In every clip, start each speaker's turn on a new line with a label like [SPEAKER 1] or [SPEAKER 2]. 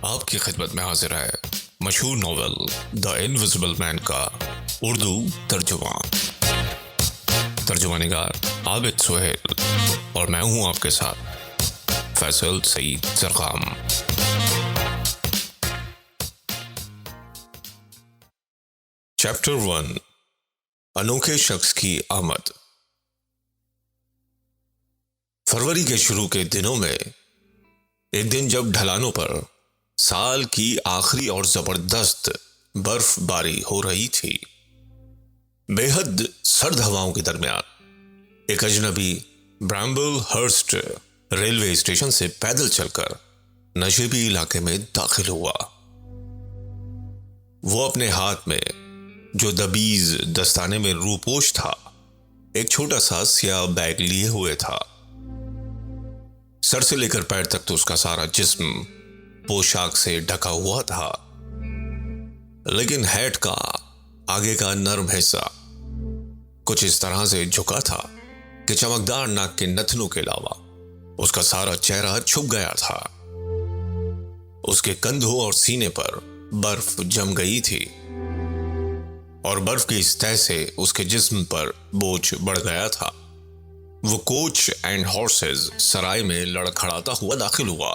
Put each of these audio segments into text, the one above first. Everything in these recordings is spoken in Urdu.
[SPEAKER 1] آپ کی خدمت میں حاضر ہے مشہور ناول دا انویزیبل مین کا اردو ترجمہ، ترجمہ نگار عابد سہیل، اور میں ہوں آپ کے ساتھ فیصل سعید زرقام۔ چیپٹر 1، انوکھے شخص کی آمد۔ فروری کے شروع کے دنوں میں ایک دن جب ڈھلانوں پر سال کی آخری اور زبردست برف باری ہو رہی تھی، بے حد سرد ہواؤں کے درمیان ایک اجنبی برامبل ہرسٹ ریلوے اسٹیشن سے پیدل چل کر نشیبی علاقے میں داخل ہوا۔ وہ اپنے ہاتھ میں جو دبیز دستانے میں روپوش تھا، ایک چھوٹا سا سیاہ بیگ لیے ہوئے تھا۔ سر سے لے کر پیر تک تو اس کا سارا جسم پوشاک سے ڈھکا ہوا تھا، لیکن ہیٹ کا آگے کا نرم حصہ کچھ اس طرح سے جھکا تھا کہ چمکدار ناک کے نتنوں کے علاوہ اس کا سارا چہرہ چھپ گیا تھا۔ اس کے کندھوں اور سینے پر برف جم گئی تھی، اور برف کی اس تہہ سے اس کے جسم پر بوجھ بڑھ گیا تھا۔ وہ کوچ اینڈ ہارسز سرائے میں لڑکھڑاتا ہوا داخل ہوا،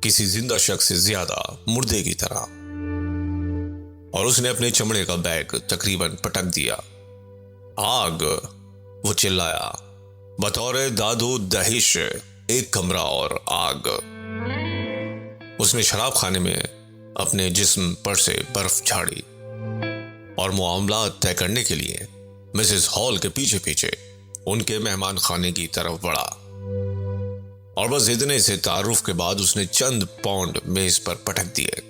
[SPEAKER 1] کسی زندہ شخص سے زیادہ مردے کی طرح، اور اس نے اپنے چمڑے کا بیگ تقریباً پٹک دیا۔ آگ! وہ چلایا، بطور داد و دہش، ایک کمرہ اور آگ! اس نے شراب خانے میں اپنے جسم پر سے برف جھاڑی اور معاملات طے کرنے کے لیے مسز ہال کے پیچھے پیچھے ان کے مہمان خانے کی طرف بڑھا، اور بس اتنے سے تعارف کے بعد اس نے چند پاؤنڈ میز پر پٹک دیے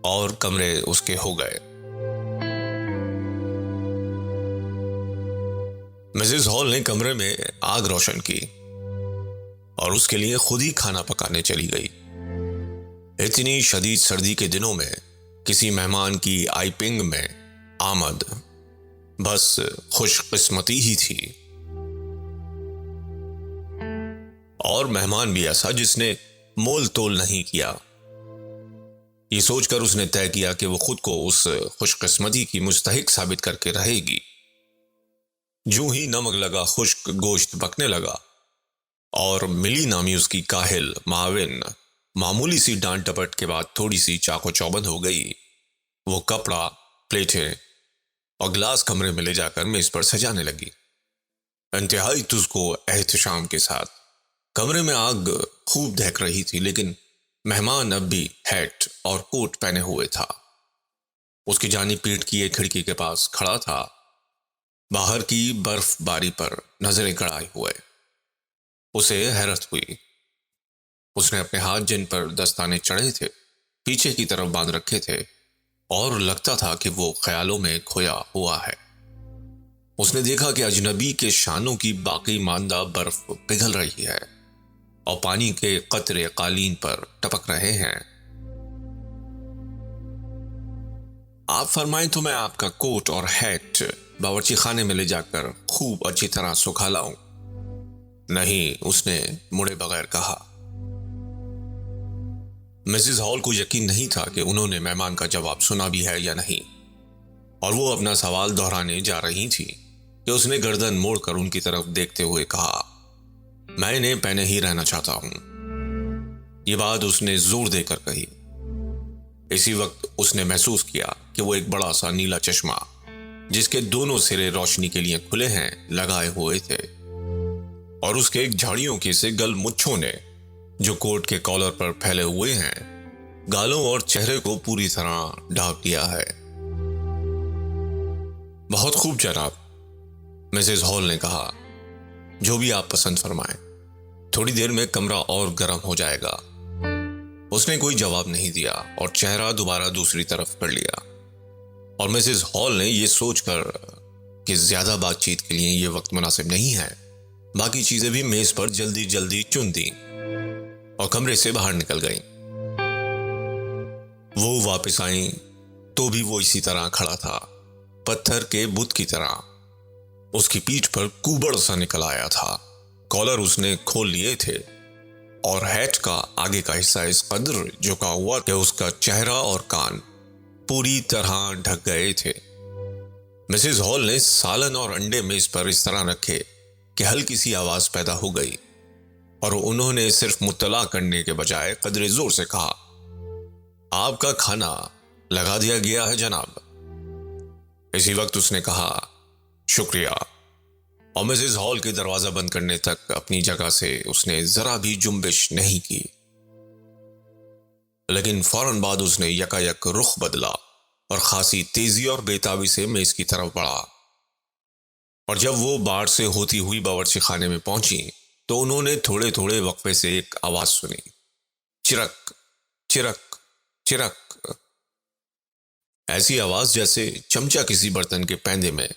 [SPEAKER 1] اور کمرے اس کے ہو گئے۔ مسز ہال نے کمرے میں آگ روشن کی اور اس کے لیے خود ہی کھانا پکانے چلی گئی۔ اتنی شدید سردی کے دنوں میں کسی مہمان کی آئی پنگ میں آمد بس خوش قسمتی ہی تھی، اور مہمان بھی ایسا جس نے مول تول نہیں کیا۔ یہ سوچ کر اس نے طے کیا کہ وہ خود کو اس خوش قسمتی کی مستحق ثابت کر کے رہے گی۔ جو ہی نمک لگا خشک گوشت پکنے لگا اور ملی نامی اس کی کاہل معاون معمولی سی ڈانٹ ٹپٹ کے بعد تھوڑی سی چاق و چوبند ہو گئی، وہ کپڑا، پلیٹیں اور گلاس کمرے میں لے جا کر میز پر سجانے لگی، انتہائی تجھ کو احتشام کے ساتھ۔ کمرے میں آگ خوب دہک رہی تھی، لیکن مہمان اب بھی ہیٹ اور کوٹ پہنے ہوئے تھا۔ اس کی جانب پیٹھ کی ایک کھڑکی کے پاس کھڑا تھا، باہر کی برف باری پر نظریں گڑائے ہوئے۔ اسے حیرت ہوئی۔ اس نے اپنے ہاتھ جن پر دستانے چڑھے تھے پیچھے کی طرف باندھ رکھے تھے، اور لگتا تھا کہ وہ خیالوں میں کھویا ہوا ہے۔ اس نے دیکھا کہ اجنبی کے شانوں کی باقی ماندہ برف پگھل رہی ہے اور پانی کے قطرے قالین پر ٹپک رہے ہیں۔ آپ فرمائیں تو میں آپ کا کوٹ اور ہیٹ باورچی خانے میں لے جا کر خوب اچھی طرح سکھا لاؤں۔ نہیں، اس نے مڑے بغیر کہا۔ مسز ہال کو یقین نہیں تھا کہ انہوں نے مہمان کا جواب سنا بھی ہے یا نہیں، اور وہ اپنا سوال دہرانے جا رہی تھی کہ اس نے گردن موڑ کر ان کی طرف دیکھتے ہوئے کہا، میں انہیں پہنے ہی رہنا چاہتا ہوں۔ یہ بات اس نے زور دے کر کہی۔ اسی وقت اس نے محسوس کیا کہ وہ ایک بڑا سا نیلا چشمہ، جس کے دونوں سرے روشنی کے لیے کھلے ہیں، لگائے ہوئے تھے، اور اس کے ایک جھاڑیوں کے سے گل مچھوں نے جو کوٹ کے کالر پر پھیلے ہوئے ہیں، گالوں اور چہرے کو پوری طرح ڈھانپ دیا ہے۔ بہت خوب جناب، مسز ہال نے کہا، جو بھی آپ پسند فرمائیں، تھوڑی دیر میں کمرہ اور گرم ہو جائے گا۔ اس نے کوئی جواب نہیں دیا اور چہرہ دوبارہ دوسری طرف کر لیا، اور مسز ہال نے یہ سوچ کر کہ زیادہ بات چیت کے لیے یہ وقت مناسب نہیں ہے، باقی چیزیں بھی میز پر جلدی جلدی چن دیں اور کمرے سے باہر نکل گئیں۔ وہ واپس آئیں تو بھی وہ اسی طرح کھڑا تھا، پتھر کے بت کی طرح۔ اس کی پیٹھ پر کوبڑ سا نکل آیا تھا کالر اس نے کھول لیے تھے اور ہیٹ کا آگے کا حصہ اس قدر جھکا ہوا کہ اس کا چہرہ اور کان پوری طرح ڈھک گئے تھے۔ مسز ہال نے سالن اور انڈے میز پر اس طرح رکھے کہ ہلکی سی آواز پیدا ہو گئی اور انہوں نے صرف مطلع کرنے کے بجائے قدرے زور سے کہا، آپ کا کھانا لگا دیا گیا ہے جناب۔ اسی وقت اس نے کہا، شکریہ، اور مسز ہال کے دروازہ بند کرنے تک اپنی جگہ سے اس نے ذرا بھی جنبش نہیں کی۔ لیکن فوراً بعد اس نے یکایک رخ بدلا اور خاصی تیزی اور بےتابی سے میز کی طرف بڑھا، اور جب وہ باہر سے ہوتی ہوئی باورچی خانے میں پہنچی تو انہوں نے تھوڑے تھوڑے وقفے سے ایک آواز سنی، چرک چرک چرک، ایسی آواز جیسے چمچہ کسی برتن کے پیندے میں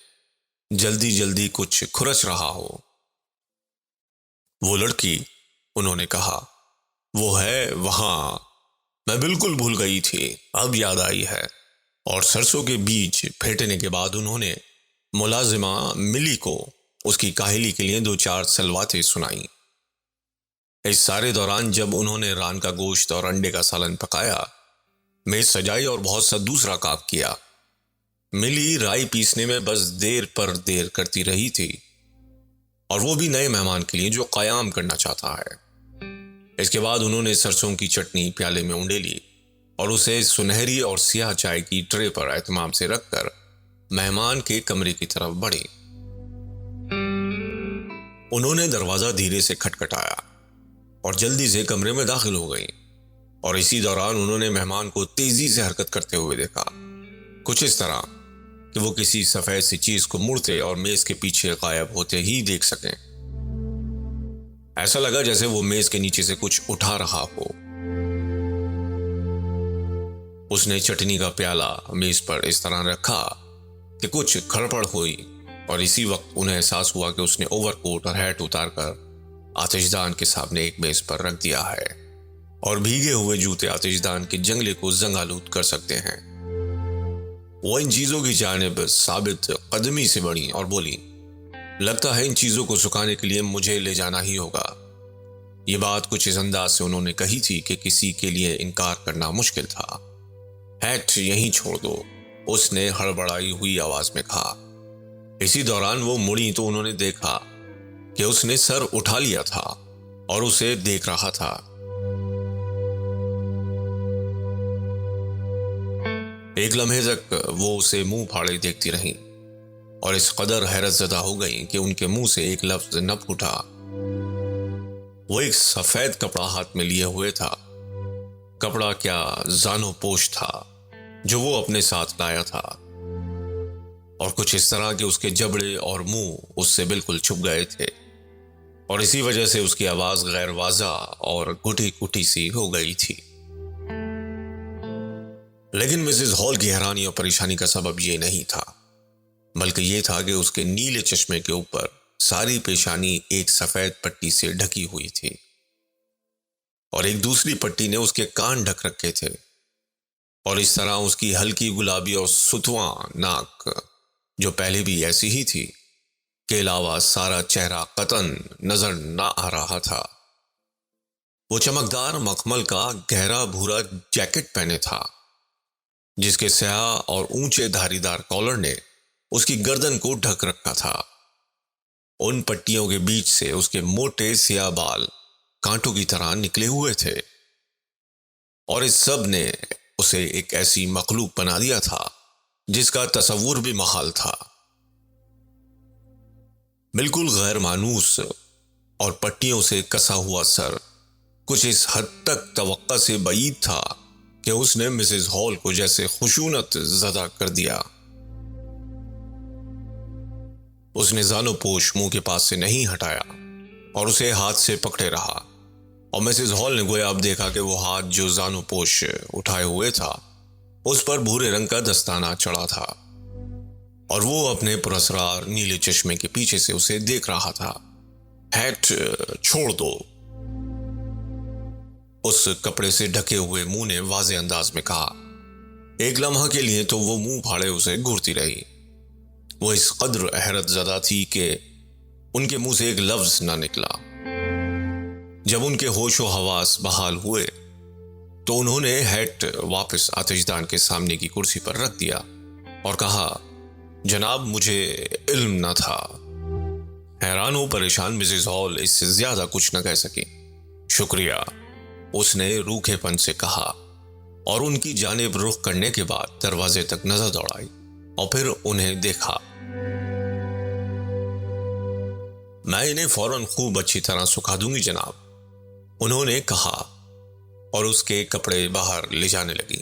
[SPEAKER 1] جلدی جلدی کچھ کھرچ رہا ہو۔ وہ لڑکی، انہوں نے کہا، وہ ہے وہاں، میں بالکل بھول گئی تھی، اب یاد آئی ہے۔ اور سرسوں کے بیج پھیٹنے کے بعد انہوں نے ملازمہ ملی کو اس کی کاہلی کے لیے 2-4 سلواتیں سنائیں۔ اس سارے دوران جب انہوں نے ران کا گوشت اور انڈے کا سالن پکایا، میز سجائی اور بہت سا دوسرا کام کیا، ملی رائی پیسنے میں بس دیر پر دیر کرتی رہی تھی، اور وہ بھی نئے مہمان کے لیے جو قیام کرنا چاہتا ہے۔ اس کے بعد انہوں نے سرسوں کی چٹنی پیالے میں اونڈیلی اور اسے سنہری اور سیاہ چائے کی ٹرے پر اہتمام سے رکھ کر مہمان کے کمرے کی طرف بڑھی۔ انہوں نے دروازہ دھیرے سے کھٹکھٹایا اور جلدی سے کمرے میں داخل ہو گئی، اور اسی دوران انہوں نے مہمان کو تیزی سے حرکت کرتے ہوئے دیکھا، کچھ اس طرح کہ وہ کسی سفید سی چیز کو مڑتے اور میز کے پیچھے غائب ہوتے ہی دیکھ سکیں۔ ایسا لگا جیسے وہ میز کے نیچے سے کچھ اٹھا رہا ہو۔ اس نے چٹنی کا پیالہ میز پر اس طرح رکھا کہ کچھ کھڑپڑ ہوئی، اور اسی وقت انہیں احساس ہوا کہ اس نے اوور کوٹ اور ہیٹ اتار کر آتش دان کے سامنے ایک میز پر رکھ دیا ہے، اور بھیگے ہوئے جوتے آتش دان کے جنگلے کو زنگ آلود کر سکتے ہیں۔ وہ ان چیزوں کی جانب ثابت قدمی سے بڑھی اور بولی، لگتا ہے ان چیزوں کو سکھانے کے لیے مجھے لے جانا ہی ہوگا۔ یہ بات کچھ اس انداز سے انہوں نے کہی تھی کہ کسی کے لیے انکار کرنا مشکل تھا۔ ہیٹ یہیں چھوڑ دو، اس نے ہڑبڑائی ہوئی آواز میں کہا۔ اسی دوران وہ مڑی تو انہوں نے دیکھا کہ اس نے سر اٹھا لیا تھا اور اسے دیکھ رہا تھا۔ ایک لمحے تک وہ اسے منہ پھاڑے دیکھتی رہیں، اور اس قدر حیرت زدہ ہو گئیں کہ ان کے منہ سے ایک لفظ نہ پھوٹا۔ وہ ایک سفید کپڑا ہاتھ میں لیے ہوئے تھا، کپڑا کیا زانو پوش تھا جو وہ اپنے ساتھ لایا تھا، اور کچھ اس طرح کہ اس کے جبڑے اور منہ اس سے بالکل چھپ گئے تھے، اور اسی وجہ سے اس کی آواز غیر واضح اور گھٹی گھٹی سی ہو گئی تھی۔ لیکن مسز ہال کی حیرانی اور پریشانی کا سبب یہ نہیں تھا، بلکہ یہ تھا کہ اس کے نیلے چشمے کے اوپر ساری پیشانی ایک سفید پٹی سے ڈھکی ہوئی تھی، اور ایک دوسری پٹی نے اس کے کان ڈھک رکھے تھے، اور اس طرح اس کی ہلکی گلابی اور ستواں ناک، جو پہلے بھی ایسی ہی تھی، کے علاوہ سارا چہرہ قطعاً نظر نہ آ رہا تھا۔ وہ چمکدار مخمل کا گہرا بھورا جیکٹ پہنے تھا، جس کے سیاہ اور اونچے دھاری دار کالر نے اس کی گردن کو ڈھک رکھا تھا۔ ان پٹیوں کے بیچ سے اس کے موٹے سیاہ بال کانٹوں کی طرح نکلے ہوئے تھے، اور اس سب نے اسے ایک ایسی مخلوق بنا دیا تھا جس کا تصور بھی محال تھا۔ بالکل غیر مانوس اور پٹیوں سے کسا ہوا سر کچھ اس حد تک توقع سے بعید تھا کہ اس نے مسز ہال کو جیسے خشونت زدہ کر دیا۔ اس نے زانو پوش منہ کے پاس سے نہیں ہٹایا اور اسے ہاتھ سے پکڑے رہا، اور مسز ہال نے گویا اب دیکھا کہ وہ ہاتھ جو زانو پوش اٹھائے ہوئے تھا اس پر بھورے رنگ کا دستانہ چڑھا تھا، اور وہ اپنے پراسرار نیلے چشمے کے پیچھے سے اسے دیکھ رہا تھا۔ ہیٹ چھوڑ دو، اس کپڑے سے ڈھکے ہوئے منہ نے واضح انداز میں کہا۔ ایک لمحہ کے لیے تو وہ منہ پھاڑے اسے گھورتی رہی۔ وہ اس قدر حیرت زدہ تھی کہ ان کے منہ سے ایک لفظ نہ نکلا۔ جب ان کے ہوش و حواس بحال ہوئے تو انہوں نے ہیٹ واپس آتش دان کے سامنے کی کرسی پر رکھ دیا اور کہا، جناب مجھے علم نہ تھا۔ حیران و پریشان مسز ہال اس سے زیادہ کچھ نہ کہہ سکی۔ شکریہ، اس نے روکھے پن سے کہا اور ان کی جانب رخ کرنے کے بعد دروازے تک نظر دوڑائی اور پھر انہیں دیکھا۔ میں انہیں فوراً خوب اچھی طرح سکھا دوں گی جناب، انہوں نے کہا اور اس کے کپڑے باہر لے جانے لگی۔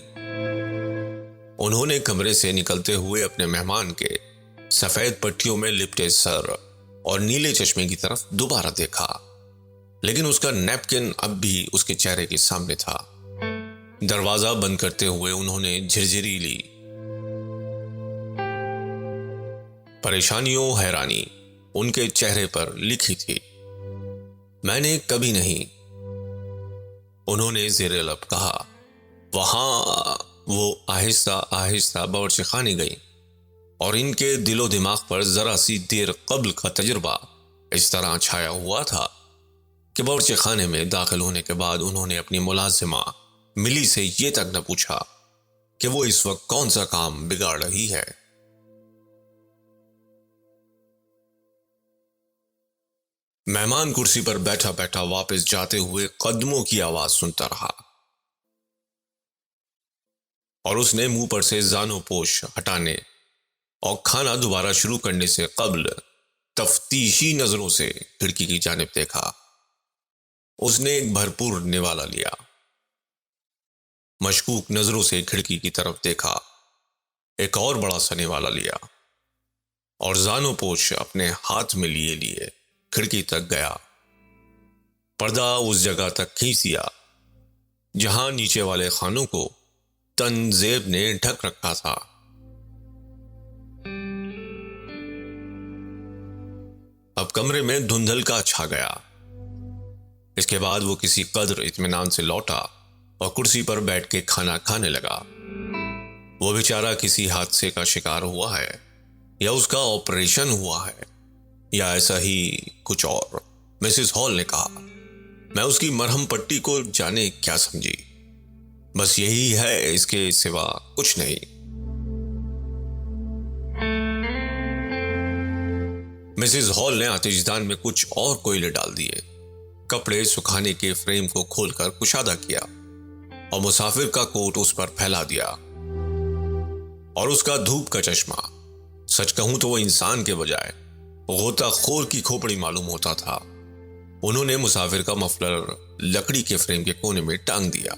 [SPEAKER 1] انہوں نے کمرے سے نکلتے ہوئے اپنے مہمان کے سفید پٹیوں میں لپٹے سر اور نیلے چشمے کی طرف دوبارہ دیکھا، لیکن اس کا نیپکن اب بھی اس کے چہرے کے سامنے تھا۔ دروازہ بند کرتے ہوئے انہوں نے جھرجھری لی۔ پریشانی و حیرانی ان کے چہرے پر لکھی تھی۔ میں نے کبھی نہیں، انہوں نے زیر لب کہا۔ وہاں وہ آہستہ آہستہ باورچی خانے گئی اور ان کے دل و دماغ پر ذرا سی دیر قبل کا تجربہ اس طرح چھایا ہوا تھا کہ باورچی خانے میں داخل ہونے کے بعد انہوں نے اپنی ملازمہ ملی سے یہ تک نہ پوچھا کہ وہ اس وقت کون سا کام بگاڑ رہی ہے۔ مہمان کرسی پر بیٹھا بیٹھا واپس جاتے ہوئے قدموں کی آواز سنتا رہا اور اس نے منہ پر سے زانو پوش ہٹانے اور کھانا دوبارہ شروع کرنے سے قبل تفتیشی نظروں سے کھڑکی کی جانب دیکھا۔ اس نے ایک بھرپور نوالا لیا، مشکوک نظروں سے کھڑکی کی طرف دیکھا، ایک اور بڑا سا نوالا لیا اور زانو پوش اپنے ہاتھ میں لیے کھڑکی تک گیا۔ پردہ اس جگہ تک کھینچ دیا جہاں نیچے والے خانوں کو تنزیب نے ڈھک رکھا تھا۔ اب کمرے میں دھندھلکا چھا گیا۔ اس کے بعد وہ کسی قدر اطمینان سے لوٹا اور کرسی پر بیٹھ کے کھانا کھانے لگا۔ وہ بیچارہ کسی حادثے کا شکار ہوا ہے یا اس کا آپریشن ہوا ہے یا ایسا ہی کچھ اور، مسز ہال نے کہا۔ میں اس کی مرہم پٹی کو جانے کیا سمجھی، بس یہی ہے، اس کے سوا کچھ نہیں۔ مسز ہال نے آتش دان میں کچھ اور کوئلے ڈال دیے، کپڑے سکھانے کے فریم کو کھول کر کشادہ کیا اور مسافر کا کوٹ اس پر پھیلا دیا اور اس کا دھوپ کا چشمہ، سچ کہوں تو وہ انسان کے بجائے غوطہ خور کی کھوپڑی معلوم ہوتا تھا۔ انہوں نے مسافر کا مفلر لکڑی کے فریم کے کونے میں ٹانگ دیا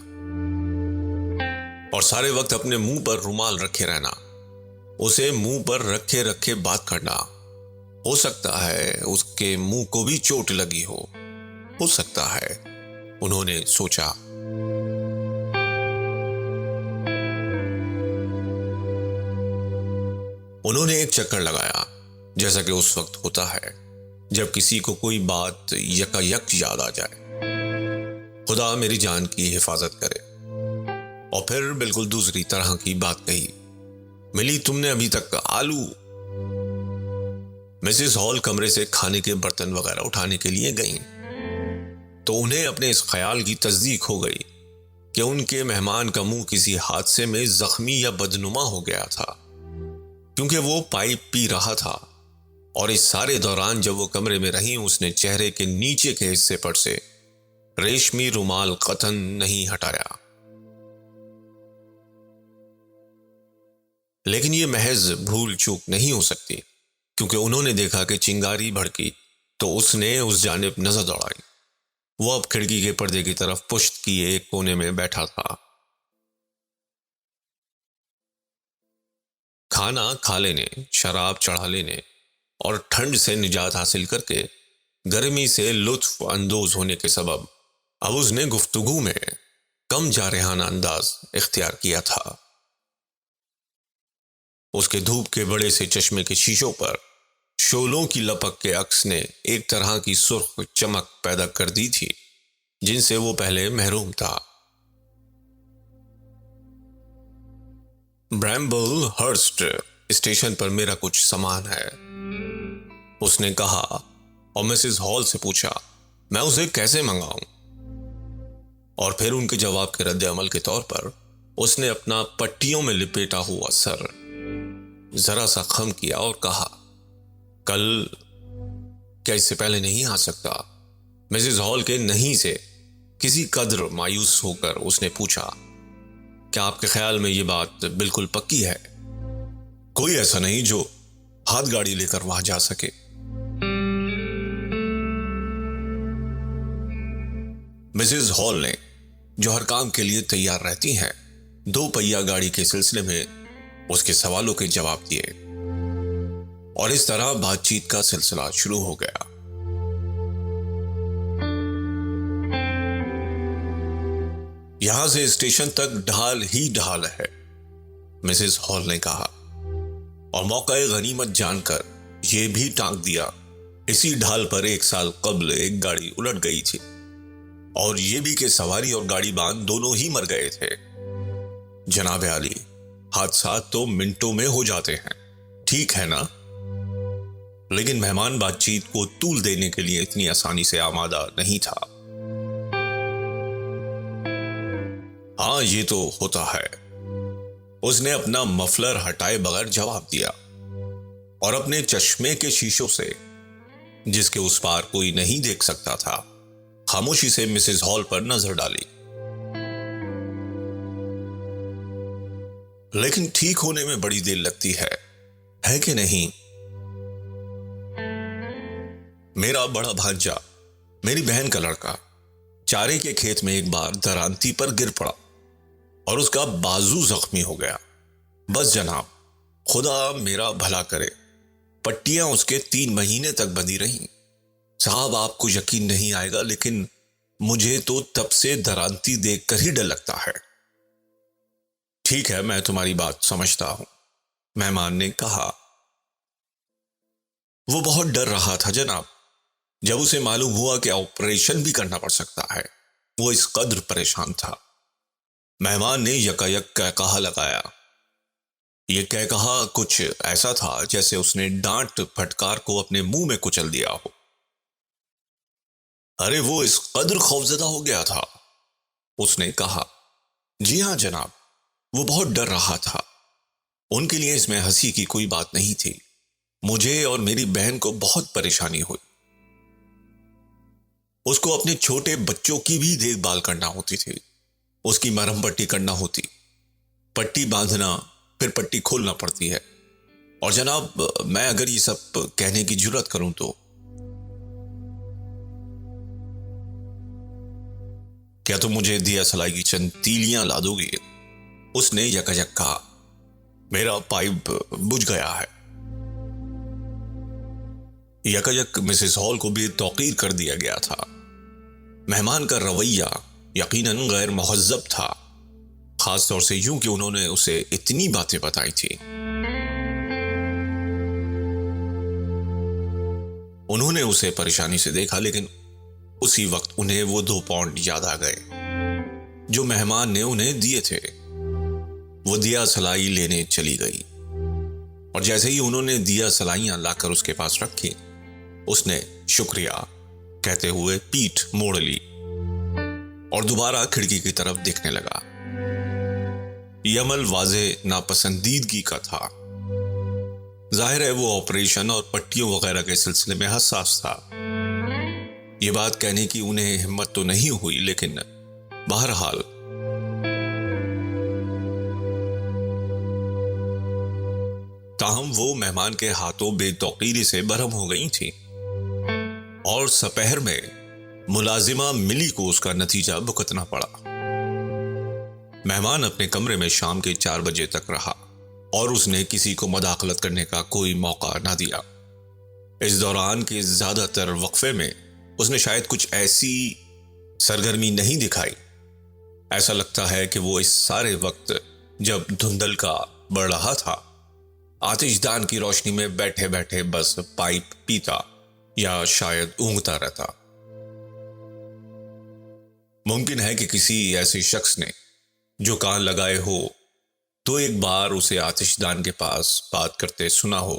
[SPEAKER 1] اور سارے وقت اپنے منہ پر رومال رکھے رہنا، اسے منہ پر رکھے رکھے بات کرنا۔ ہو سکتا ہے اس کے منہ کو بھی چوٹ لگی ہو سکتا ہے، انہوں نے سوچا۔ انہوں نے ایک چکر لگایا جیسا کہ اس وقت ہوتا ہے جب کسی کو کوئی بات یکا یک یاد آ جائے۔ خدا میری جان کی حفاظت کرے۔ اور پھر بالکل دوسری طرح کی بات کہی، ملی تم نے ابھی تک آلو؟ مسز ہال کمرے سے کھانے کے برتن وغیرہ اٹھانے کے لیے گئیں تو انہیں اپنے اس خیال کی تصدیق ہو گئی کہ ان کے مہمان کا منہ کسی حادثے میں زخمی یا بدنما ہو گیا تھا، کیونکہ وہ پائپ پی رہا تھا اور اس سارے دوران جب وہ کمرے میں رہیں اس نے چہرے کے نیچے کے حصے پر سے ریشمی رومال قطن نہیں ہٹایا۔ لیکن یہ محض بھول چوک نہیں ہو سکتی، کیونکہ انہوں نے دیکھا کہ چنگاری بھڑکی تو اس نے اس جانب نظر دوڑائی۔ وہ اب کھڑکی کے پردے کی طرف پشت کیے ایک کونے میں بیٹھا تھا۔ کھانا کھا لینے، شراب چڑھا لینے اور ٹھنڈ سے نجات حاصل کر کے گرمی سے لطف اندوز ہونے کے سبب اب اس نے گفتگو میں کم جارحانہ انداز اختیار کیا تھا۔ اس کے دھوپ کے بڑے سے چشمے کے شیشوں پر شولوں کی لپک کے عکس نے ایک طرح کی سرخ چمک پیدا کر دی تھی جن سے وہ پہلے محروم تھا۔ برامبل ہرسٹ اسٹیشن پر میرا کچھ سامان ہے، اس نے کہا اور مسز ہال سے پوچھا میں اسے کیسے منگاؤں؟ اور پھر ان کے جواب کے رد عمل کے طور پر اس نے اپنا پٹیوں میں لپیٹا ہوا سر ذرا سا خم کیا اور کہا کل کیا اس سے پہلے نہیں آ سکتا؟ مسز ہال کے نہیں سے کسی قدر مایوس ہو کر اس نے پوچھا کیا آپ کے خیال میں یہ بات بالکل پکی ہے؟ کوئی ایسا نہیں جو ہاتھ گاڑی لے کر وہاں جا سکے۔ مسز ہال نے جو ہر کام کے لیے تیار رہتی ہیں 2 پہیہ گاڑی کے سلسلے میں اس کے سوالوں کے جواب دیے اور اس طرح بات چیت کا سلسلہ شروع ہو گیا۔ یہاں سے اسٹیشن تک ڈھال ہی ڈھال ہے، مسز ہال نے کہا، اور موقع غنیمت جان کر یہ بھی ٹانک دیا اسی ڈھال پر 1 سال قبل ایک گاڑی الٹ گئی تھی، اور یہ بھی کہ سواری اور گاڑی بان دونوں ہی مر گئے تھے۔ جناب عالی، حادثات تو منٹوں میں ہو جاتے ہیں، ٹھیک ہے نا؟ لیکن مہمان بات چیت کو طول دینے کے لیے اتنی آسانی سے آمادہ نہیں تھا۔ ہاں یہ تو ہوتا ہے، اس نے اپنا مفلر ہٹائے بغیر جواب دیا اور اپنے چشمے کے شیشوں سے جس کے اس پار کوئی نہیں دیکھ سکتا تھا خاموشی سے مسز ہال پر نظر ڈالی۔ لیکن ٹھیک ہونے میں بڑی دیر لگتی ہے کہ نہیں؟ میرا بڑا بھانجا، میری بہن کا لڑکا، چارے کے کھیت میں ایک بار درانتی پر گر پڑا اور اس کا بازو زخمی ہو گیا۔ بس جناب، خدا میرا بھلا کرے، پٹیاں اس کے 3 مہینے تک بندھی رہیں۔ صاحب آپ کو یقین نہیں آئے گا، لیکن مجھے تو تب سے درانتی دیکھ کر ہی ڈر لگتا ہے۔ ٹھیک ہے، میں تمہاری بات سمجھتا ہوں، مہمان نے کہا۔ وہ بہت ڈر رہا تھا جناب، جب اسے معلوم ہوا کہ آپریشن بھی کرنا پڑ سکتا ہے، وہ اس قدر پریشان تھا۔ مہمان نے یکایک کہا لگایا۔ یہ کہا کچھ ایسا تھا جیسے اس نے ڈانٹ پھٹکار کو اپنے منہ میں کچل دیا ہو۔ ارے وہ اس قدر خوفزدہ ہو گیا تھا، اس نے کہا۔ جی ہاں جناب، وہ بہت ڈر رہا تھا۔ ان کے لیے اس میں ہنسی کی کوئی بات نہیں تھی۔ مجھے اور میری بہن کو بہت پریشانی ہوئی۔ اس کو اپنے چھوٹے بچوں کی بھی دیکھ بھال کرنا ہوتی تھی، اس کی مرہم پٹی کرنا ہوتی، پٹی باندھنا، پھر پٹی کھولنا پڑتی ہے۔ اور جناب، میں اگر یہ سب کہنے کی جرات کروں تو کیا تم مجھے دیا سلائی کی چند تیلیاں لا دو گے؟ اس نے یکایک کہا۔ میرا پائپ بجھ گیا ہے۔ یکایک مسز ہال کو بھی توقیر کر دیا گیا تھا۔ مہمان کا رویہ یقیناً غیر مہذب تھا، خاص طور سے یوں کہ انہوں نے اسے اتنی باتیں بتائی تھی۔ انہوں نے اسے پریشانی سے دیکھا، لیکن اسی وقت انہیں وہ 2 پاؤنڈ یاد آ گئے جو مہمان نے انہیں دیے تھے۔ وہ دیا سلائی لینے چلی گئی، اور جیسے ہی انہوں نے دیا سلائیاں لا کر اس کے پاس رکھی، اس نے شکریہ کہتے ہوئے پیٹھ موڑ لی اور دوبارہ کھڑکی کی طرف دیکھنے لگا۔ یہ عمل واضح ناپسندیدگی کا تھا۔ ظاہر ہے وہ آپریشن اور پٹیوں وغیرہ کے سلسلے میں حساس تھا۔ یہ بات کہنے کی انہیں ہمت تو نہیں ہوئی، لیکن بہرحال تاہم وہ مہمان کے ہاتھوں بے توقیری سے برہم ہو گئی تھی، اور سپہر میں ملازمہ ملی کو اس کا نتیجہ بھگتنا پڑا۔ مہمان اپنے کمرے میں شام کے 4 بجے تک رہا، اور اس نے کسی کو مداخلت کرنے کا کوئی موقع نہ دیا۔ اس دوران کے زیادہ تر وقفے میں اس نے شاید کچھ ایسی سرگرمی نہیں دکھائی۔ ایسا لگتا ہے کہ وہ اس سارے وقت جب دھندل کا بڑھ رہا تھا، آتش دان کی روشنی میں بیٹھے بیٹھے بس پائپ پیتا یا شاید اونگتا رہتا۔ ممکن ہے کہ کسی ایسے شخص نے جو کان لگائے ہو تو ایک بار اسے آتش دان کے پاس بات کرتے سنا ہو،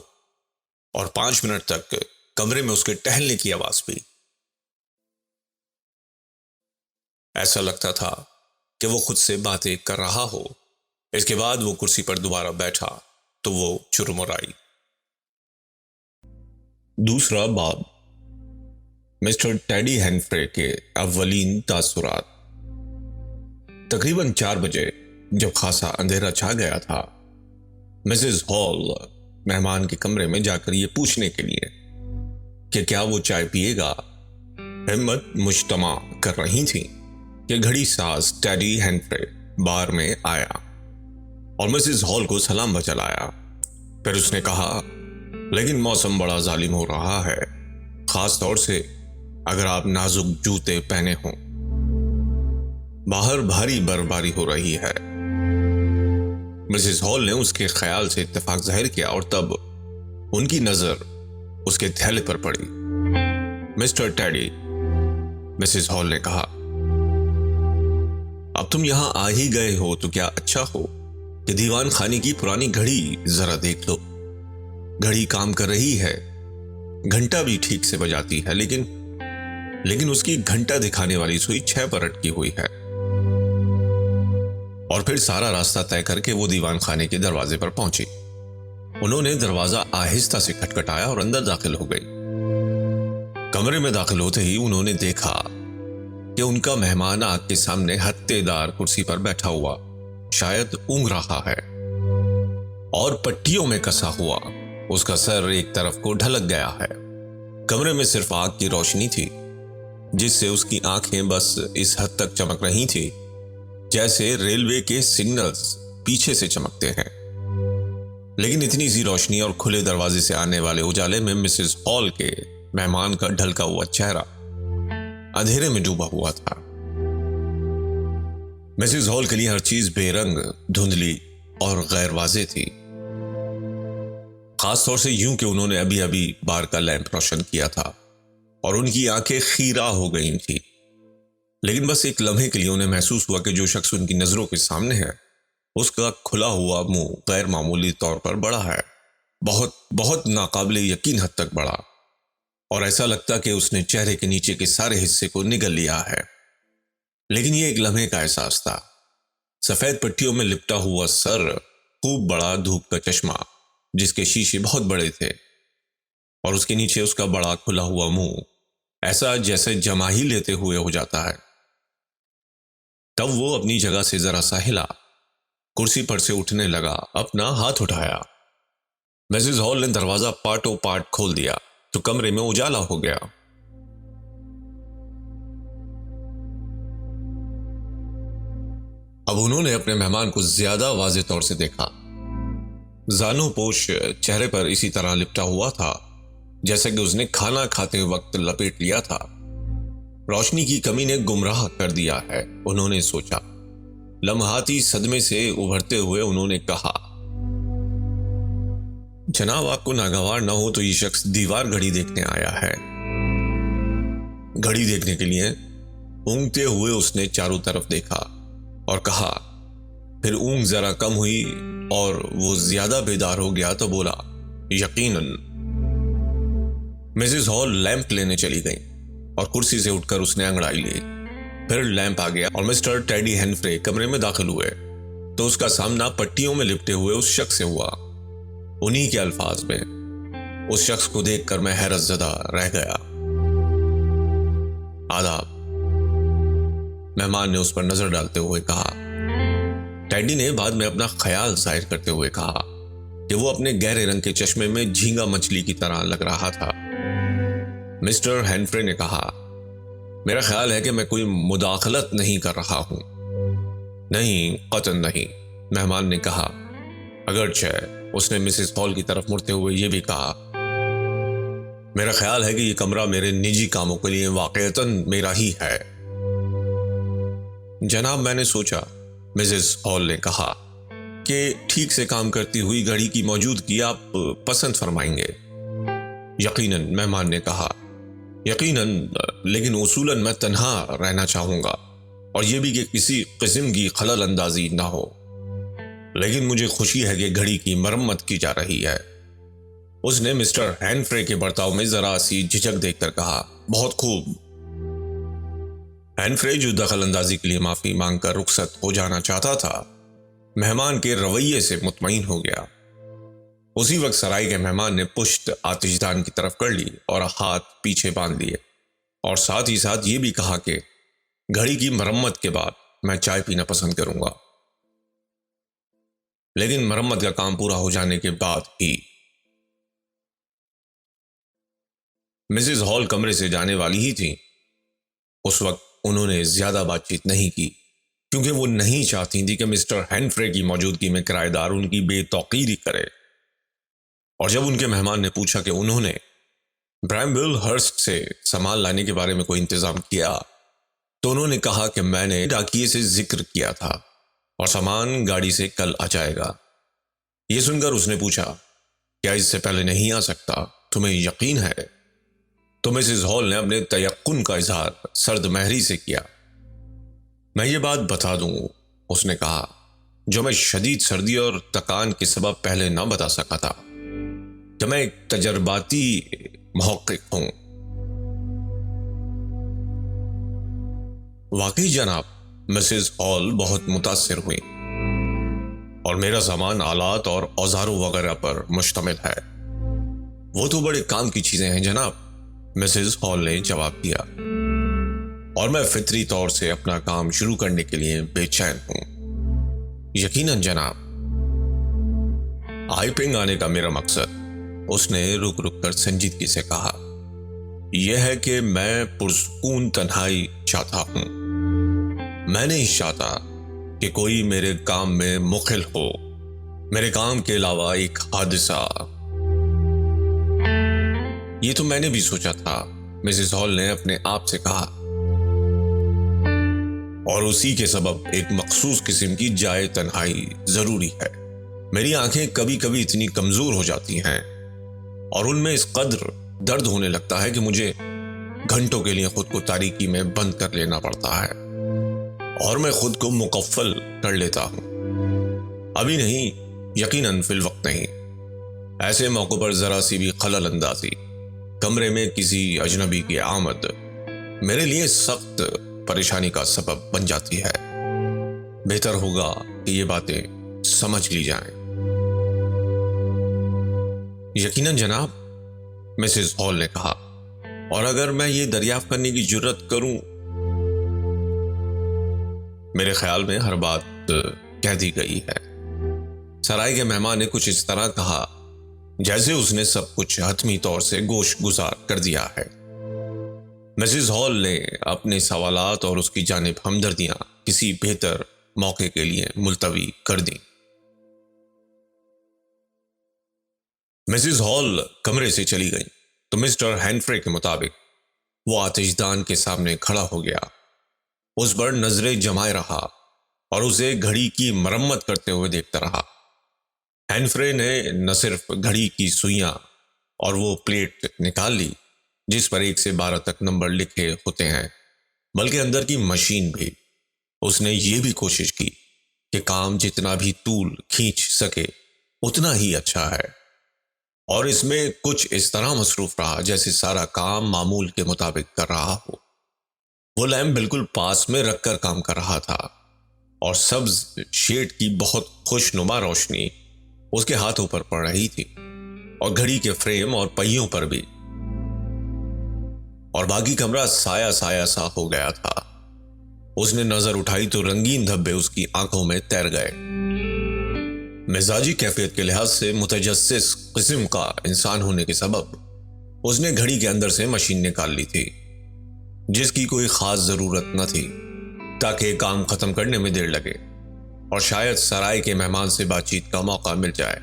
[SPEAKER 1] اور 5 منٹ تک کمرے میں اس کے ٹہلنے کی آواز بھی۔ ایسا لگتا تھا کہ وہ خود سے باتیں کر رہا ہو۔ اس کے بعد وہ کرسی پر دوبارہ بیٹھا تو وہ چرمرائی۔ دوسرا باب، مسٹر ٹیڈی ہینفرے کے اولین تاثرات۔ تقریباً 4 بجے جب خاصا اندھیرا چھا گیا تھا، مسز ہال مہمان کے کمرے میں جا کر یہ پوچھنے کے لیے کہ کیا وہ چائے پیے گا ہمت مجتمع کر رہی تھی کہ گھڑی ساز ٹیڈی ہینفرے بار میں آیا اور مسز ہال کو سلام بچلایا۔ پھر اس نے کہا، لیکن موسم بڑا ظالم ہو رہا ہے، خاص طور سے اگر آپ نازک جوتے پہنے ہوں۔ باہر بھاری برفباری ہو رہی ہے۔ مسز ہال نے اس کے خیال سے اتفاق ظاہر کیا اور تب ان کی نظر اس کے تھیلے پر پڑی۔ مسٹر ٹیڈی، مسز ہال نے کہا، اب تم یہاں آ ہی گئے ہو تو کیا اچھا ہو کہ دیوان خانے کی پرانی گھڑی ذرا دیکھ لو۔ گھڑی کام کر رہی ہے، گھنٹہ بھی ٹھیک سے بجاتی ہے، لیکن اس کی گھنٹہ دکھانے والی سوئی 6 پر اٹکی ہوئی ہے۔ اور پھر سارا راستہ طے کر کے وہ دیوان خانے کے دروازے پر پہنچی۔ انہوں نے دروازہ آہستہ سے کھٹکھٹایا اور اندر داخل ہو گئی۔ کمرے میں داخل ہوتے ہی انہوں نے دیکھا کہ ان کا مہمان آگ کے سامنے ہتے دار کرسی پر بیٹھا ہوا شاید اونگ رہا ہے اور پٹیوں میں کسا ہوا اس کا سر ایک طرف کو ڈھلک گیا ہے۔ کمرے میں صرف آگ کی روشنی تھی جس سے اس کی آنکھیں بس اس حد تک چمک رہی تھی جیسے ریلوے کے سگنلز پیچھے سے چمکتے ہیں۔ لیکن اتنی سی روشنی اور کھلے دروازے سے آنے والے اجالے میں مسز ہال کے مہمان کا ڈھلکا ہوا چہرہ اندھیرے میں ڈوبا ہوا تھا۔ مسز ہال کے لیے ہر چیز بے رنگ، دھندلی اور غیر واضح تھی، خاص طور سے یوں کہ انہوں نے ابھی بار کا لیمپ روشن کیا تھا اور ان کی آنکھیں خیرہ ہو گئی تھی۔ لیکن بس ایک لمحے کے لیے انہیں محسوس ہوا کہ جو شخص ان کی نظروں کے سامنے ہے اس کا کھلا ہوا منہ غیر معمولی طور پر بڑا ہے، بہت بہت ناقابل یقین حد تک بڑا، اور ایسا لگتا کہ اس نے چہرے کے نیچے کے سارے حصے کو نگل لیا ہے۔ لیکن یہ ایک لمحے کا احساس تھا۔ سفید پٹیوں میں لپٹا ہوا سر، خوب بڑا دھوپ کا چشمہ جس کے شیشے بہت بڑے تھے، اور اس کے نیچے اس کا بڑا کھلا ہوا منہ، ایسا جیسے جمع ہی لیتے ہوئے ہو جاتا ہے۔ تب وہ اپنی جگہ سے ذرا سا ہلا، کرسی پر سے اٹھنے لگا، اپنا ہاتھ اٹھایا۔ مسز ہال نے دروازہ پارٹوں پارٹ کھول دیا تو کمرے میں اجالا ہو گیا۔ اب انہوں نے اپنے مہمان کو زیادہ واضح طور سے دیکھا۔ زانو پوش چہرے پر اسی طرح لپٹا ہوا تھا جیسے کہ اس نے کھانا کھاتے وقت لپیٹ لیا تھا۔ روشنی کی کمی نے گمراہ کر دیا ہے، انہوں نے سوچا۔ لمحاتی صدمے سے ابھرتے ہوئے انہوں نے کہا، جناب آپ کو ناگوار نہ ہو تو یہ شخص دیوار گھڑی دیکھنے آیا ہے۔ گھڑی دیکھنے کے لیے اونگتے ہوئے اس نے چاروں طرف دیکھا اور کہا، پھر اونگ ذرا کم ہوئی اور وہ زیادہ بیدار ہو گیا تو بولا، یقیناً۔ مسز ہال لیمپ لینے چلی گئی اور کرسی سے اٹھ کر اس نے انگڑائی لی۔ پھر لیمپ آ گیا اور مسٹر ٹیڈی ہینفرے کمرے میں داخل ہوئے تو اس کا سامنا پٹیوں میں لپٹے ہوئے اس شخص سے ہوا۔ انہی کے الفاظ میں، اس شخص کو دیکھ کر میں حیرت زدہ رہ گیا۔ آداب، مہمان نے اس پر نظر ڈالتے ہوئے کہا۔ ٹیڈی نے بعد میں اپنا خیال ظاہر کرتے ہوئے کہا کہ وہ اپنے گہرے رنگ کے چشمے میں جھینگا مچھلی کی طرح لگ رہا تھا۔ مسٹر ہینفرے نے کہا، میرا خیال ہے کہ میں کوئی مداخلت نہیں کر رہا ہوں۔ نہیں، قطعاً نہیں، مہمان نے کہا، اگرچہ اس نے مسز ہال کی طرف مڑتے ہوئے یہ بھی کہا، میرا خیال ہے کہ یہ کمرہ میرے نجی کاموں کے لیے واقعتاً میرا ہی ہے۔ جناب میں نے سوچا، مسز ہال نے کہا، کہ ٹھیک سے کام کرتی ہوئی گھڑی کی موجودگی آپ پسند فرمائیں گے۔ یقیناً، مہمان نے کہا، یقیناً، لیکن اصولاً میں تنہا رہنا چاہوں گا اور یہ بھی کہ کسی قسم کی خلل اندازی نہ ہو۔ لیکن مجھے خوشی ہے کہ گھڑی کی مرمت کی جا رہی ہے۔ اس نے مسٹر ہینفرے کے برتاؤ میں ذرا سی جھجک دیکھ کر کہا، بہت خوب۔ ہینفرے جو دخل اندازی کے لیے معافی مانگ کر رخصت ہو جانا چاہتا تھا، مہمان کے رویے سے مطمئن ہو گیا۔ اسی وقت سرائے کے مہمان نے پشت آتش دان کی طرف کر لی اور ہاتھ پیچھے باندھ لیے، اور ساتھ ہی ساتھ یہ بھی کہا کہ گھڑی کی مرمت کے بعد میں چائے پینا پسند کروں گا، لیکن مرمت کا کام پورا ہو جانے کے بعد ہی۔ مسز ہال کمرے سے جانے والی ہی تھی۔ اس وقت انہوں نے زیادہ بات چیت نہیں کی، کیونکہ وہ نہیں چاہتی تھی کہ مسٹر ہینفرے کی موجودگی میں کرایہ دار ان کی بے توقیری کرے۔ اور جب ان کے مہمان نے پوچھا کہ انہوں نے برائمبل ہرسٹ سے سامان لانے کے بارے میں کوئی انتظام کیا، تو انہوں نے کہا کہ میں نے ڈاکیے سے ذکر کیا تھا اور سامان گاڑی سے کل آ جائے گا۔ یہ سن کر اس نے پوچھا، کیا اس سے پہلے نہیں آ سکتا؟ تمہیں یقین ہے؟ تو مسز ہال نے اپنے تیقن کا اظہار سرد مہری سے کیا۔ میں یہ بات بتا دوں، اس نے کہا، جو میں شدید سردی اور تکان کے سبب پہلے نہ بتا سکا تھا، کہ میں ایک تجرباتی محقق ہوں۔ واقعی جناب، مسز ہال بہت متاثر ہوئی، اور میرا سامان آلات اور اوزاروں وغیرہ پر مشتمل ہے۔ وہ تو بڑے کام کی چیزیں ہیں جناب، مسز ہال نے جواب دیا، اور میں فطری طور سے اپنا کام شروع کرنے کے لیے بے چین ہوں۔ یقیناً جناب۔ آئی پنگ آنے کا میرا مقصد، اس نے رک رک کر سنجیدگی سے کہا، یہ ہے کہ میں پرسکون تنہائی چاہتا ہوں۔ میں نہیں چاہتا کہ کوئی میرے کام میں مخل ہو، میرے کام کے علاوہ ایک حادثہ۔ یہ تو میں نے بھی سوچا تھا، مسز ہال نے اپنے آپ سے کہا، اور اسی کے سبب ایک مخصوص قسم کی جائے تنہائی ضروری ہے۔ میری آنکھیں کبھی کبھی اتنی کمزور ہو جاتی ہیں، اور ان میں اس قدر درد ہونے لگتا ہے کہ مجھے گھنٹوں کے لیے خود کو تاریکی میں بند کر لینا پڑتا ہے، اور میں خود کو مکفل کر لیتا ہوں۔ ابھی نہیں، یقیناً فی الوقت نہیں۔ ایسے موقع پر ذرا سی بھی خلل اندازی، کمرے میں کسی اجنبی کی آمد میرے لیے سخت پریشانی کا سبب بن جاتی ہے۔ بہتر ہوگا کہ یہ باتیں سمجھ لی جائیں۔ یقیناً جناب، مسز ہال نے کہا، اور اگر میں یہ دریافت کرنے کی جرت کروں، میرے خیال میں ہر بات کہہ دی گئی ہے۔ سرائے کے مہمان نے کچھ اس طرح کہا جیسے اس نے سب کچھ حتمی طور سے گوش گزار کر دیا ہے۔ مسز ہال نے اپنے سوالات اور اس کی جانب ہمدردیاں کسی بہتر موقع کے لیے ملتوی کر دیں۔ مسز ہال کمرے سے چلی گئی تو مسٹر ہینفرے کے مطابق وہ آتش دان کے سامنے کھڑا ہو گیا، اس پر نظریں جمائے رہا اور اسے گھڑی کی مرمت کرتے ہوئے دیکھتا رہا۔ ہینفرے نے نہ صرف گھڑی کی سوئیاں اور وہ پلیٹ نکال لی جس پر 1 سے 12 تک نمبر لکھے ہوتے ہیں، بلکہ اندر کی مشین بھی۔ اس نے یہ بھی کوشش کی کہ کام جتنا بھی طول کھینچ سکے اتنا ہی اچھا ہے، اور اس میں کچھ اس طرح مصروف رہا جیسے سارا کام معمول کے مطابق کر رہا ہو۔ وہ لیمپ بالکل پاس میں رکھ کر کام کر رہا تھا، اور سبز شیڈ کی بہت خوشنما روشنی اس کے ہاتھوں پر پڑ رہی تھی، اور گھڑی کے فریم اور پہیوں پر بھی، اور باقی کمرہ سایہ سایہ سا ہو گیا تھا۔ اس نے نظر اٹھائی تو رنگین دھبے اس کی آنکھوں میں تیر گئے۔ مزاجی کیفیت کے لحاظ سے متجسس قسم کا انسان ہونے کے سبب اس نے گھڑی کے اندر سے مشین نکال لی تھی، جس کی کوئی خاص ضرورت نہ تھی تاکہ کام ختم کرنے میں دیر لگے اور شاید سرائے کے مہمان سے بات چیت کا موقع مل جائے۔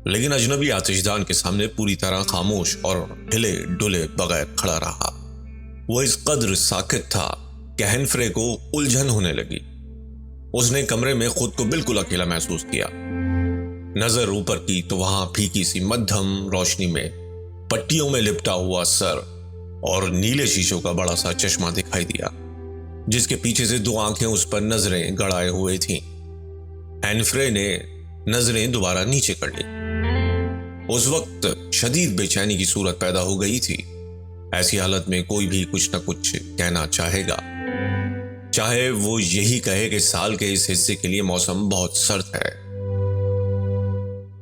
[SPEAKER 1] لیکن اجنبی آتش دان کے سامنے پوری طرح خاموش اور ہلے ڈلے بغیر کھڑا رہا۔ وہ اس قدر ساکت تھا کہ ہینفرے کو الجھن ہونے لگی۔ اس نے کمرے میں خود کو بالکل اکیلا محسوس کیا۔ نظر اوپر کی تو وہاں پھیکی سی مدھم روشنی میں پٹیوں میں لپٹا ہوا سر اور نیلے شیشوں کا بڑا سا چشمہ دکھائی دیا، جس کے پیچھے سے 2 آنکھیں اس پر نظریں گڑائے ہوئے تھیں۔ ہینفرے نے نظریں دوبارہ نیچے کر لی۔ اس وقت شدید بے چینی کی صورت پیدا ہو گئی تھی۔ ایسی حالت میں کوئی بھی کچھ نہ کچھ کہنا چاہے گا، چاہے وہ یہی کہے کہ سال کے اس حصے کے لیے موسم بہت سرد ہے۔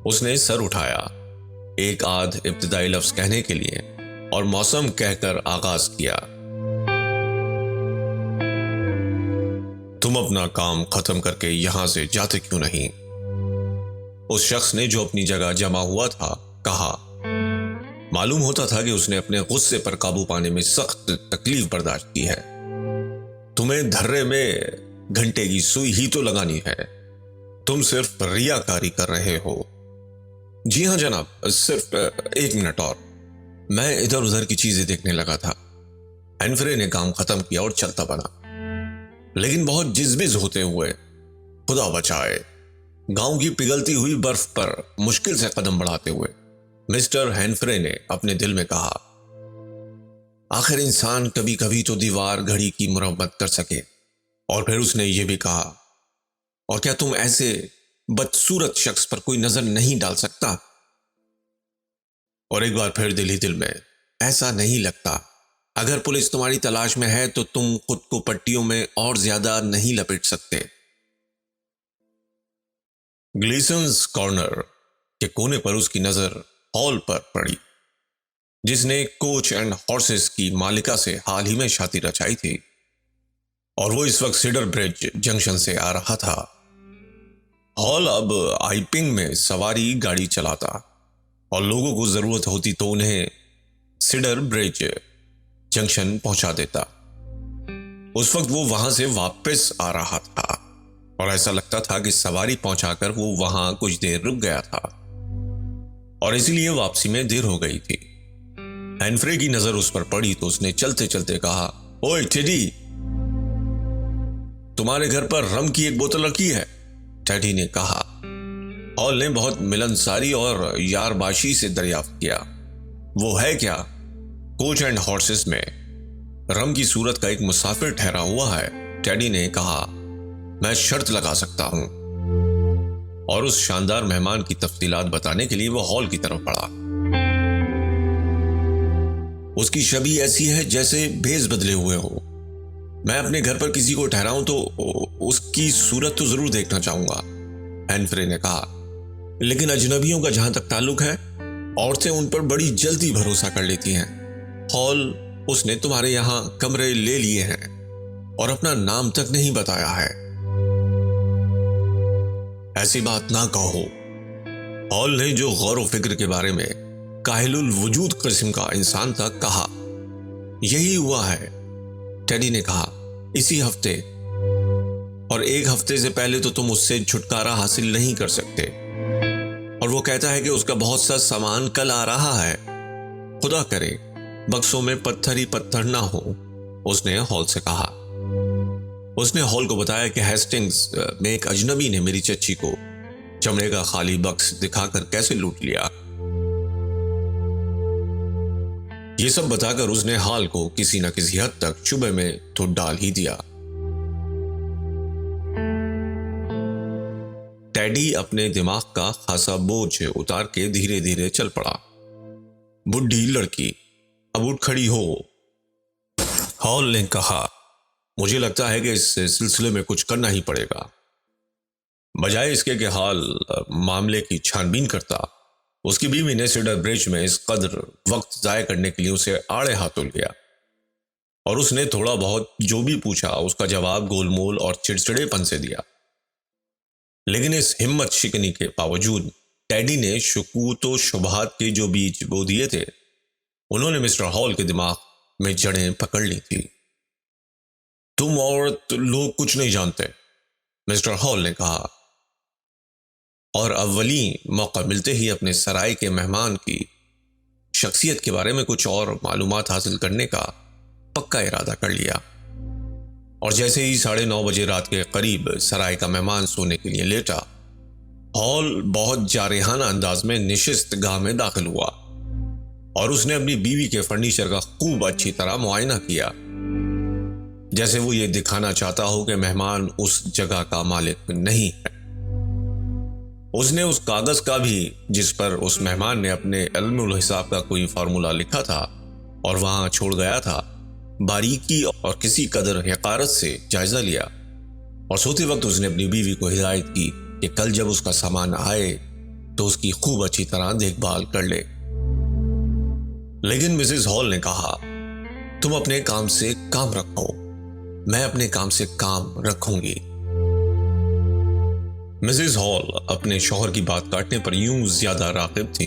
[SPEAKER 1] اس نے سر اٹھایا ایک آدھ ابتدائی لفظ کہنے کے لیے اور موسم کہہ کر آغاز کیا۔ تم اپنا کام ختم کر کے یہاں سے جاتے کیوں نہیں؟ اس شخص نے جو اپنی جگہ جمع ہوا تھا کہا۔ معلوم ہوتا تھا کہ اس نے اپنے غصے پر قابو پانے میں سخت تکلیف برداشت کی ہے۔ تمہیں دھرے میں گھنٹے کی سوئی ہی تو لگانی ہے، تم صرف ریاکاری کر رہے ہو۔ جی ہاں جناب، صرف 1 منٹ اور، میں ادھر ادھر کی چیزیں دیکھنے لگا تھا۔ ہینفرے نے کام ختم کیا اور چلتا بنا، لیکن بہت جزبز ہوتے ہوئے۔ خدا بچائے، گاؤں کی پگھلتی ہوئی برف پر مشکل سے قدم بڑھاتے ہوئے مسٹر ہینفرے نے اپنے دل میں کہا، آخر انسان کبھی کبھی تو دیوار گھڑی کی مرمت کر سکے۔ اور پھر اس نے یہ بھی کہا، اور کیا تم ایسے بدصورت شخص پر کوئی نظر نہیں ڈال سکتا؟ اور ایک بار پھر دل ہی دل میں، ایسا نہیں لگتا اگر پولیس تمہاری تلاش میں ہے تو تم خود کو پٹیوں میں اور زیادہ نہیں لپیٹ سکتے۔ گلیسنز کارنر کے کونے پر اس کی نظر ہال پر پڑی، جس نے کوچ اینڈ ہارسز کی مالکہ سے حال ہی میں شادی رچائی تھی، اور وہ اس وقت سیڈر برج جنکشن سے آ رہا تھا۔ ہال اب آئپنگ میں سواری گاڑی چلاتا اور لوگوں کو ضرورت ہوتی تو انہیں سیڈر برج جنکشن پہنچا دیتا۔ اس وقت وہ وہاں سے واپس آ رہا تھا اور ایسا لگتا تھا کہ سواری پہنچا کر وہ وہاں کچھ دیر رک گیا تھا اور اسی لیے واپسی میں دیر ہو گئی تھی۔ ہینفرے کی نظر اس پر پڑی تو اس نے چلتے چلتے کہا، اوئے ٹیڈی، تمہارے گھر پر رم کی ایک بوتل رکھی ہے؟ ٹیڈی نے کہا۔ ہال نے بہت ملنساری اور یار باشی سے دریافت کیا، وہ ہے کیا؟ کوچ اینڈ ہارسز میں رم کی صورت کا ایک مسافر ٹھہرا ہوا ہے، ٹیڈی نے کہا۔ میں شرط لگا سکتا ہوں۔ اور اس شاندار مہمان کی تفصیلات بتانے کے لیے وہ ہال کی طرف بڑھا۔ اس کی شبیہ ایسی ہے جیسے بھیس بدلے ہوئے ہو۔ میں اپنے گھر پر کسی کو ٹھہراؤں تو اس کی صورت تو ضرور دیکھنا چاہوں گا، ہینفرے نے کہا۔ لیکن اجنبیوں کا جہاں تک تعلق ہے، عورتیں ان پر بڑی جلدی بھروسہ کر لیتی ہیں۔ ہال، اس نے تمہارے یہاں کمرے لے لیے ہیں اور اپنا نام تک نہیں بتایا ہے۔ ایسی بات نہ کہو، ہال نے جو غور و فکر کے بارے میں کاہل الوجود قسم کا انسان تھا کہا۔ یہی ہوا ہے، ٹیڈی نے کہا، اسی ہفتے، اور 1 ہفتے سے پہلے تو تم اس سے چھٹکارا حاصل نہیں کر سکتے، اور وہ کہتا ہے کہ اس کا بہت سا سامان کل آ رہا ہے۔ خدا کرے بکسوں میں پتھر ہی پتھر نہ ہو، اس نے ہال سے کہا۔ اس نے ہال کو بتایا کہ ہیسٹنگز میں ایک اجنبی نے میری چچی کو چمڑے کا خالی بکس دکھا کر کیسے لوٹ لیا۔ یہ سب بتا کر اس نے ہال کو کسی نہ کسی حد تک شبہ میں تو ڈال ہی دیا۔ ٹیڈی اپنے دماغ کا خاصا بوجھ اتار کے دھیرے دھیرے چل پڑا۔ بڈھی لڑکی، اب اٹھ کھڑی ہو، ہال نے کہا۔ مجھے لگتا ہے کہ اس سلسلے میں کچھ کرنا ہی پڑے گا۔ بجائے اس کے کہ ہال معاملے کی چھان بین کرتا، اس کی بیوی نے سیڈر برج میں اس قدر وقت ضائع کرنے کے لیے اسے آڑے ہاتھوں لیا، اور اس نے تھوڑا بہت جو بھی پوچھا اس کا جواب گول مول اور چڑچڑے پن سے دیا۔ لیکن اس ہمت شکنی کے باوجود ٹیڈی نے شکوت و شبہات کے جو بیج بو دیے تھے، انہوں نے مسٹر ہال کے دماغ میں جڑیں پکڑ لی تھی۔ تم عورت لوگ کچھ نہیں جانتے، مسٹر ہال نے کہا، اور اولی موقع ملتے ہی اپنے سرائے کے مہمان کی شخصیت کے بارے میں کچھ اور معلومات حاصل کرنے کا پکا ارادہ کر لیا۔ اور جیسے ہی 9:30 بجے رات کے قریب سرائے کا مہمان سونے کے لیے لیٹا، ہال بہت جارحانہ انداز میں نشست گاہ میں داخل ہوا اور اس نے اپنی بیوی کے فرنیچر کا خوب اچھی طرح معائنہ کیا، جیسے وہ یہ دکھانا چاہتا ہو کہ مہمان اس جگہ کا مالک نہیں ہے۔ اس نے اس کاغذ کا بھی جس پر اس مہمان نے اپنے علم الحساب کا کوئی فارمولا لکھا تھا اور وہاں چھوڑ گیا تھا، باریکی اور کسی قدر حقارت سے جائزہ لیا، اور سوتے وقت اس نے اپنی بیوی کو ہدایت کی کہ کل جب اس کا سامان آئے تو اس کی خوب اچھی طرح دیکھ بھال کر لے۔ لیکن مسز ہال نے کہا، تم اپنے کام سے کام رکھو، میں اپنے کام سے کام رکھوں گی۔ مسز ہال اپنے شوہر کی بات کاٹنے پر یوں زیادہ راغب تھی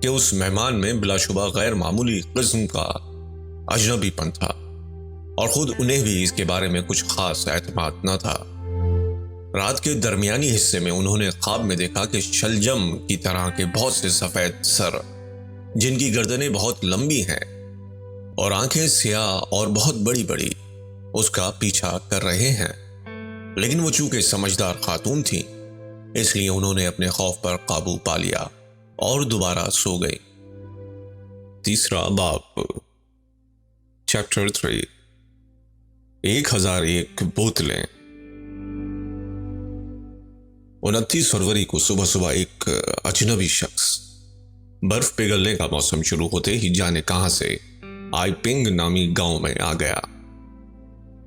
[SPEAKER 1] کہ اس مہمان میں بلا شبہ غیر معمولی قسم کا اجنبی پن تھا، اور خود انہیں بھی اس کے بارے میں کچھ خاص اعتماد نہ تھا۔ رات کے درمیانی حصے میں انہوں نے خواب میں دیکھا کہ شلجم کی طرح کے بہت سے سفید سر، جن کی گردنیں بہت لمبی ہیں اور آنکھیں سیاہ اور بہت بڑی بڑی، اس کا پیچھا کر رہے ہیں۔ لیکن وہ چونکہ سمجھدار خاتون تھی، اس لیے انہوں نے اپنے خوف پر قابو پا لیا اور دوبارہ سو گئی۔ تیسرا باب، چیپٹر 3، 1001 بوتلیں۔ 29 فروری کو صبح صبح ایک اجنبی شخص برف پگھلنے کا موسم شروع ہوتے ہی جانے کہاں سے آئی پنگ نامی گاؤں میں آ گیا۔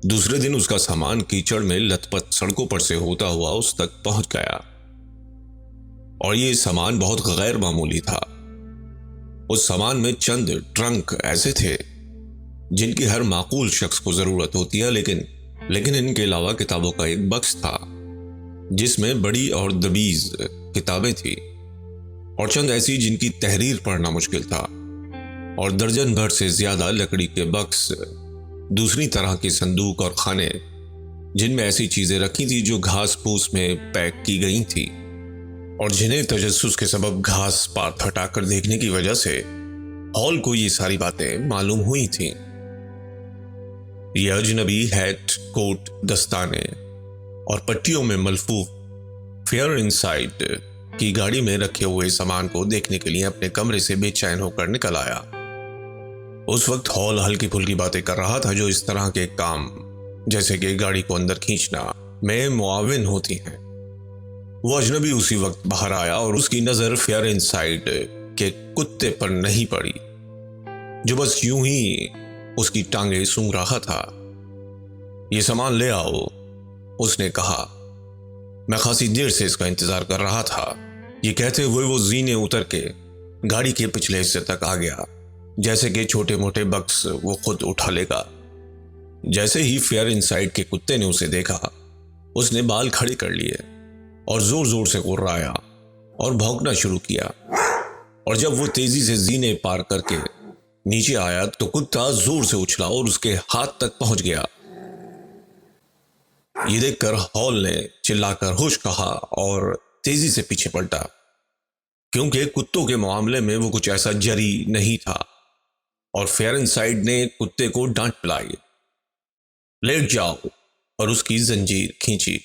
[SPEAKER 1] دوسرے دن اس کا سامان کیچڑ میں لت پت سڑکوں پر سے ہوتا ہوا اس تک پہنچ گیا، اور یہ سامان بہت غیر معمولی تھا۔ اس سامان میں چند ٹرنک ایسے تھے جن کی ہر معقول شخص کو ضرورت ہوتی ہے، لیکن ان کے علاوہ کتابوں کا ایک بکس تھا جس میں بڑی اور دبیز کتابیں تھیں، اور چند ایسی جن کی تحریر پڑھنا مشکل تھا، اور درجن بھر سے زیادہ لکڑی کے بکس، دوسری طرح کے صندوق اور خانے جن میں ایسی چیزیں رکھی تھی جو گھاس پھوس میں پیک کی گئی تھی، اور جنہیں تجسس کے سبب گھاس پات ہٹا کر دیکھنے کی وجہ سے ہال کو یہ ساری باتیں معلوم ہوئی تھیں۔ یہ اجنبی ہیٹ، کوٹ، دستانے اور پٹیوں میں ملفوف فیئر انسائڈ کی گاڑی میں رکھے ہوئے سامان کو دیکھنے کے لیے اپنے کمرے سے بے چین ہو کر نکل آیا۔ اس وقت ہال ہلکی پھلکی باتیں کر رہا تھا جو اس طرح کے کام جیسے کہ گاڑی کو اندر کھینچنا میں معاون ہوتی ہیں۔ وہ اجنبی اسی وقت باہر آیا اور اس کی نظر فیئر انسائڈ کے کتے پر نہیں پڑی جو بس یوں ہی اس کی ٹانگیں سونگ رہا تھا۔ یہ سامان لے آؤ، اس نے کہا، میں خاصی دیر سے اس کا انتظار کر رہا تھا۔ یہ کہتے ہوئے وہ زینے اتر کے گاڑی کے پچھلے حصے تک آ گیا، جیسے کہ چھوٹے موٹے بکس وہ خود اٹھا لے گا۔ جیسے ہی فیئر انسائڈ کے کتے نے اسے دیکھا، اس نے بال کھڑے کر لیے اور زور زور سے غرایا اور بھونکنا شروع کیا، اور جب وہ تیزی سے زینے پار کر کے نیچے آیا تو کتا زور سے اچھلا اور اس کے ہاتھ تک پہنچ گیا۔ یہ دیکھ کر ہال نے چلا کر ہوش کہا اور تیزی سے پیچھے پلٹا، کیونکہ کتوں کے معاملے میں وہ کچھ ایسا جری نہیں تھا، اور فیئر انسائڈ نے کتے کو ڈانٹ پلائی، لیٹ جاؤ، اور اس کی زنجیر کھینچی۔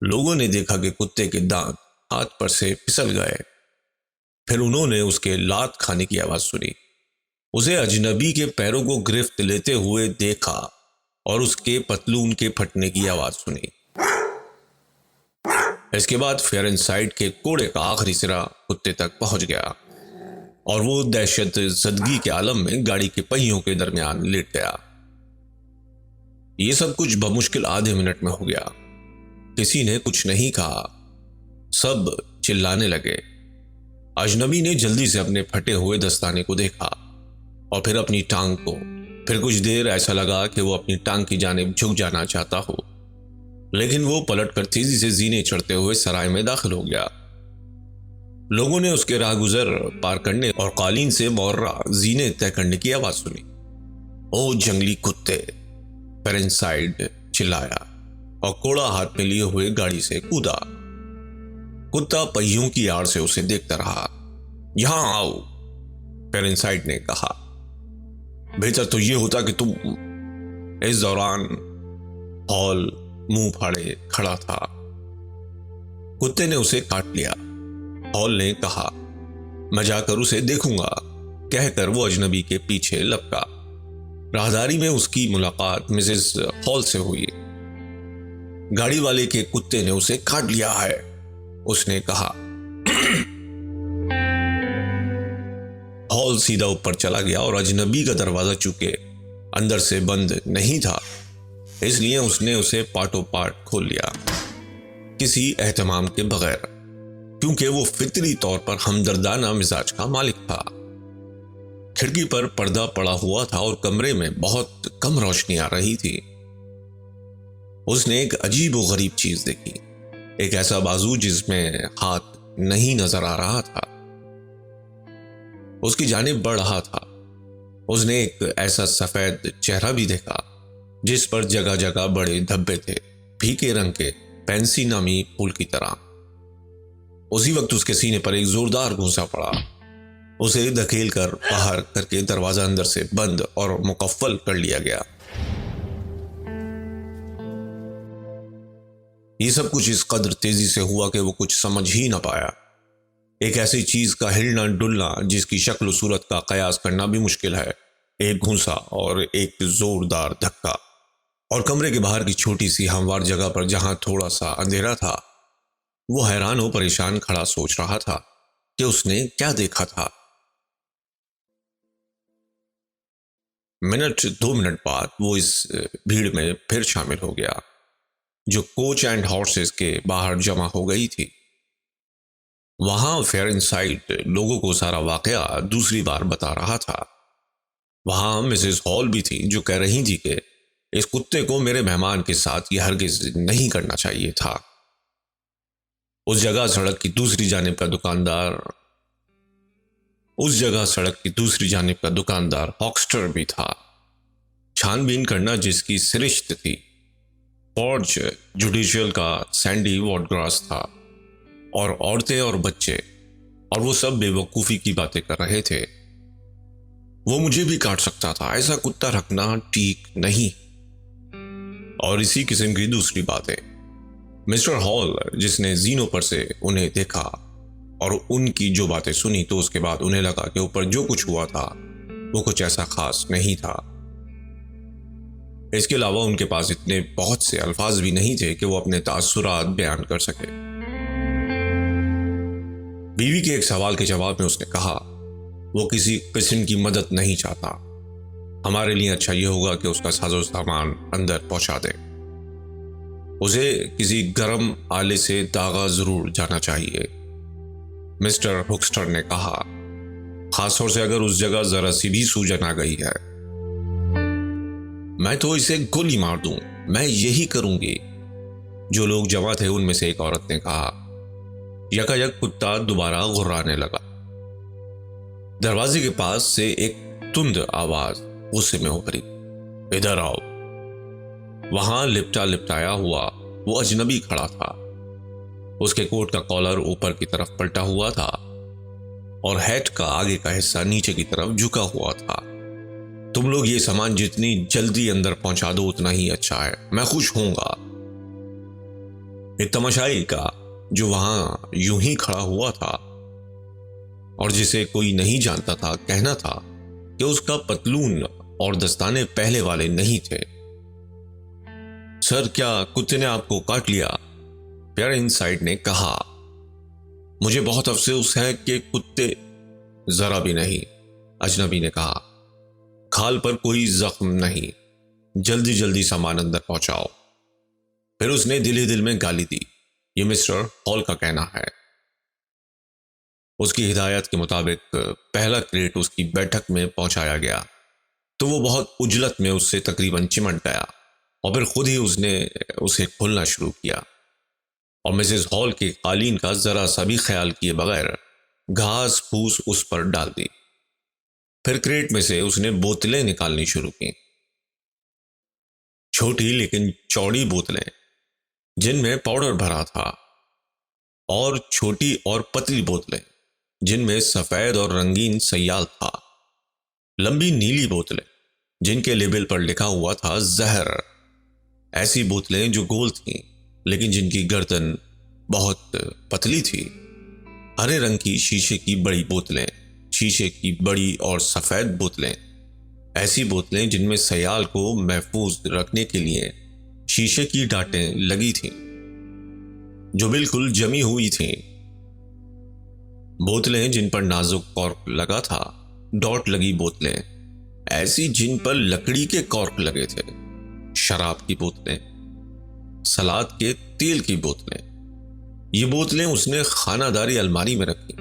[SPEAKER 1] لوگوں نے دیکھا کہ کتے کے دانت ہاتھ پر سے پھسل گئے۔ پھر انہوں نے اس کے لات کھانے کی آواز سنی، اسے اجنبی کے پیروں کو گرفت لیتے ہوئے دیکھا اور اس کے پتلون کے پھٹنے کی آواز سنی۔ اس کے بعد فیئر انسائڈ کے کوڑے کا آخری سرا کتے تک پہنچ گیا اور وہ دہشت زدگی کے عالم میں گاڑی کے پہیوں کے درمیان لیٹ گیا۔ یہ سب کچھ بمشکل آدھے منٹ میں ہو گیا۔ کسی نے کچھ نہیں کہا، سب چلانے لگے۔ اجنبی نے جلدی سے اپنے پھٹے ہوئے دستانے کو دیکھا اور پھر اپنی ٹانگ کو۔ پھر کچھ دیر ایسا لگا کہ وہ اپنی ٹانگ کی جانب جھک جانا چاہتا ہو، لیکن وہ پلٹ کر تیزی سے زینے چڑھتے ہوئے سرائے میں داخل ہو گیا۔ لوگوں نے اس کے راہ گزر پار کرنے اور قالین سے مورا زینے طے کرنے کی آواز سنی۔ او جنگلی کتے، فیئر انسائڈ چلایا اور کوڑا ہاتھ میں لیے ہوئے گاڑی سے کودا۔ کتا پہیوں کی آڑ سے اسے دیکھتا رہا۔ یہاں آؤ، فیئر انسائڈ نے کہا۔ بہتر تو یہ ہوتا کہ تم۔ اس دوران ہال منہ پھاڑے کھڑا تھا۔ کتے نے اسے کاٹ لیا۔ ہال نے کہا، میں جا کر اسے دیکھوں گا، کہہ کر وہ اجنبی کے پیچھے لپکا۔ راہداری میں اس کی ملاقات مسز ہال سے ہوئی۔ گاڑی والے کے کتے نے اسے کاٹ لیا ہے، اس نے کہا۔ ہال سیدھا اوپر چلا گیا اور اجنبی کا دروازہ چونکہ اندر سے بند نہیں تھا اس لیے اس نے اسے پارٹوں پارٹ کھول لیا، کسی اہتمام کے بغیر، کیونکہ وہ فطری طور پر ہمدردانہ مزاج کا مالک تھا۔ کھڑکی پر پردہ پڑا ہوا تھا اور کمرے میں بہت کم روشنی آ رہی تھی۔ اس نے ایک عجیب و غریب چیز دیکھی، ایک ایسا بازو جس میں ہاتھ نہیں نظر آ رہا تھا، اس کی جانب بڑھ رہا تھا۔ اس نے ایک ایسا سفید چہرہ بھی دیکھا جس پر جگہ جگہ بڑے دھبے تھے، پھیکے رنگ کے پینسی نامی پھول کی طرح۔ اسی وقت اس کے سینے پر ایک زوردار گھونسا پڑا، اسے دھکیل کر باہر کر کے دروازہ اندر سے بند اور مقفل کر لیا گیا۔ یہ سب کچھ اس قدر تیزی سے ہوا کہ وہ کچھ سمجھ ہی نہ پایا۔ ایک ایسی چیز کا ہلنا ڈلنا جس کی شکل و صورت کا قیاس کرنا بھی مشکل ہے، ایک گھونسا اور ایک زوردار دھکا، اور کمرے کے باہر کی چھوٹی سی ہموار جگہ پر جہاں تھوڑا سا اندھیرا تھا، وہ حیران و پریشان کھڑا سوچ رہا تھا کہ اس نے کیا دیکھا تھا۔ منٹ 2 منٹ بعد وہ اس بھیڑ میں پھر شامل ہو گیا جو کوچ اینڈ ہارسز کے باہر جمع ہو گئی تھی۔ وہاں فیئر انسائٹ لوگوں کو سارا واقعہ دوسری بار بتا رہا تھا۔ وہاں مسز ہال بھی تھی جو کہہ رہی تھی کہ اس کتے کو میرے مہمان کے ساتھ یہ ہرگز نہیں کرنا چاہیے تھا۔ اس جگہ سڑک کی دوسری جانب کا دکاندار ہاکسٹر بھی تھا، چھان بین کرنا جس کی سرشت تھی۔ فورج جوڈیشل کا سینڈی وارڈ گراس تھا، اور عورتیں اور بچے، اور وہ سب بے وقوفی کی باتیں کر رہے تھے۔ وہ مجھے بھی کاٹ سکتا تھا، ایسا کتا رکھنا ٹھیک نہیں، اور اسی قسم کی دوسری باتیں۔ مسٹر ہال جس نے زینوں پر سے انہیں دیکھا اور ان کی جو باتیں سنی تو اس کے بعد انہیں لگا کہ اوپر جو کچھ ہوا تھا وہ کچھ ایسا خاص نہیں تھا۔ اس کے علاوہ ان کے پاس اتنے بہت سے الفاظ بھی نہیں تھے کہ وہ اپنے تاثرات بیان کر سکے۔ بیوی کے ایک سوال کے جواب میں اس نے کہا، وہ کسی قسم کی مدد نہیں چاہتا، ہمارے لیے اچھا یہ ہوگا کہ اس کا ساز و سامان اندر پہنچا دیں، اسے کسی گرم آلے سے داغا ضرور جانا چاہیے۔ مسٹر ہکسٹر نے کہا، خاص طور سے اگر اس جگہ ذرا سی بھی سوجن آ گئی ہے۔ میں تو اسے گولی مار دوں، میں یہی کروں گی۔ جو لوگ جمع تھے ان میں سے ایک عورت نے کہا۔ یکایک کتا دوبارہ غرانے لگا۔ دروازے کے پاس سے ایک تند آواز غصے میں ابھری، ادھر آؤ۔ وہاں لپٹا لپٹایا ہوا وہ اجنبی کھڑا تھا، اس کے کوٹ کا کالر اوپر کی طرف پلٹا ہوا تھا اور ہیٹ کا آگے کا حصہ نیچے کی طرف جھکا ہوا تھا۔ تم لوگ یہ سامان جتنی جلدی اندر پہنچا دو اتنا ہی اچھا ہے، میں خوش ہوں گا۔ ایک تماشائی کا جو وہاں یوں ہی کھڑا ہوا تھا اور جسے کوئی نہیں جانتا تھا کہنا تھا کہ اس کا پتلون اور دستانے پہلے والے نہیں تھے۔ سر، کیا کتے نے آپ کو کاٹ لیا؟ پیئر انسائٹ نے کہا۔ مجھے بہت افسوس ہے کہ کتے۔ ذرا بھی نہیں، اجنبی نے کہا، کھال پر کوئی زخم نہیں، جلدی جلدی سامان اندر پہنچاؤ۔ پھر اس نے دل ہی دل میں گالی دی، یہ مسٹر ہال کا کہنا ہے۔ اس کی ہدایت کے مطابق پہلا کریٹ اس کی بیٹھک میں پہنچایا گیا تو وہ بہت عجلت میں اس سے تقریباً چمٹ گیا اور پھر خود ہی اس نے اسے کھولنا شروع کیا اور مسز ہال کے قالین کا ذرا سا بھی خیال کیے بغیر گھاس پھوس اس پر ڈال دی۔ پھر کریٹ میں سے اس نے بوتلیں نکالنی شروع کی، چھوٹی لیکن چوڑی بوتلیں جن میں پاؤڈر بھرا تھا، اور چھوٹی اور پتلی بوتلیں جن میں سفید اور رنگین سیال تھا، لمبی نیلی بوتلیں جن کے لیبل پر لکھا ہوا تھا زہر، ایسی بوتلیں جو گول تھیں لیکن جن کی گردن بہت پتلی تھی، ہرے رنگ کی شیشے کی بڑی بوتلیں، شیشے کی بڑی اور سفید بوتلیں، ایسی بوتلیں جن میں سیال کو محفوظ رکھنے کے لیے شیشے کی ڈانٹیں لگی تھیں جو بالکل جمی ہوئی تھیں، بوتلیں جن پر نازک کارک لگا تھا، ڈاٹ لگی بوتلیں ایسی جن پر لکڑی کے کارک لگے تھے، شراب کی بوتلیں، سلاد کے تیل کی بوتلیں۔ یہ بوتلیں اس نے خانہ داری الماری میں رکھی،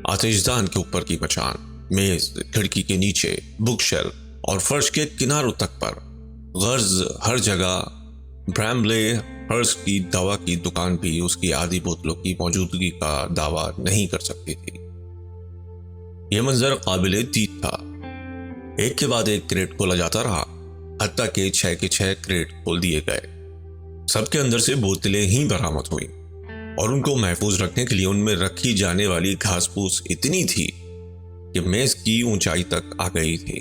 [SPEAKER 1] آتش دان کے اوپر کی مچان، میز، کھڑکی کے نیچے، بک شیلف اور فرش کے کناروں تک پر غرض ہر جگہ۔ براملے ہرس کی دوا کی دکان بھی اس کی آدھی بوتلوں کی موجودگی کا دعویٰ نہیں کر سکتی تھی۔ یہ منظر قابل دید تھا۔ ایک کے بعد ایک کریٹ کھولا جاتا رہا، حتیٰ کہ 6 کے 6 کریٹ کھول دیے گئے۔ سب کے اندر سے بوتلیں ہی برآمد ہوئیں، اور ان کو محفوظ رکھنے کے لیے ان میں رکھی جانے والی گھاس پھوس اتنی تھی کہ میز کی اونچائی تک آ گئی تھی۔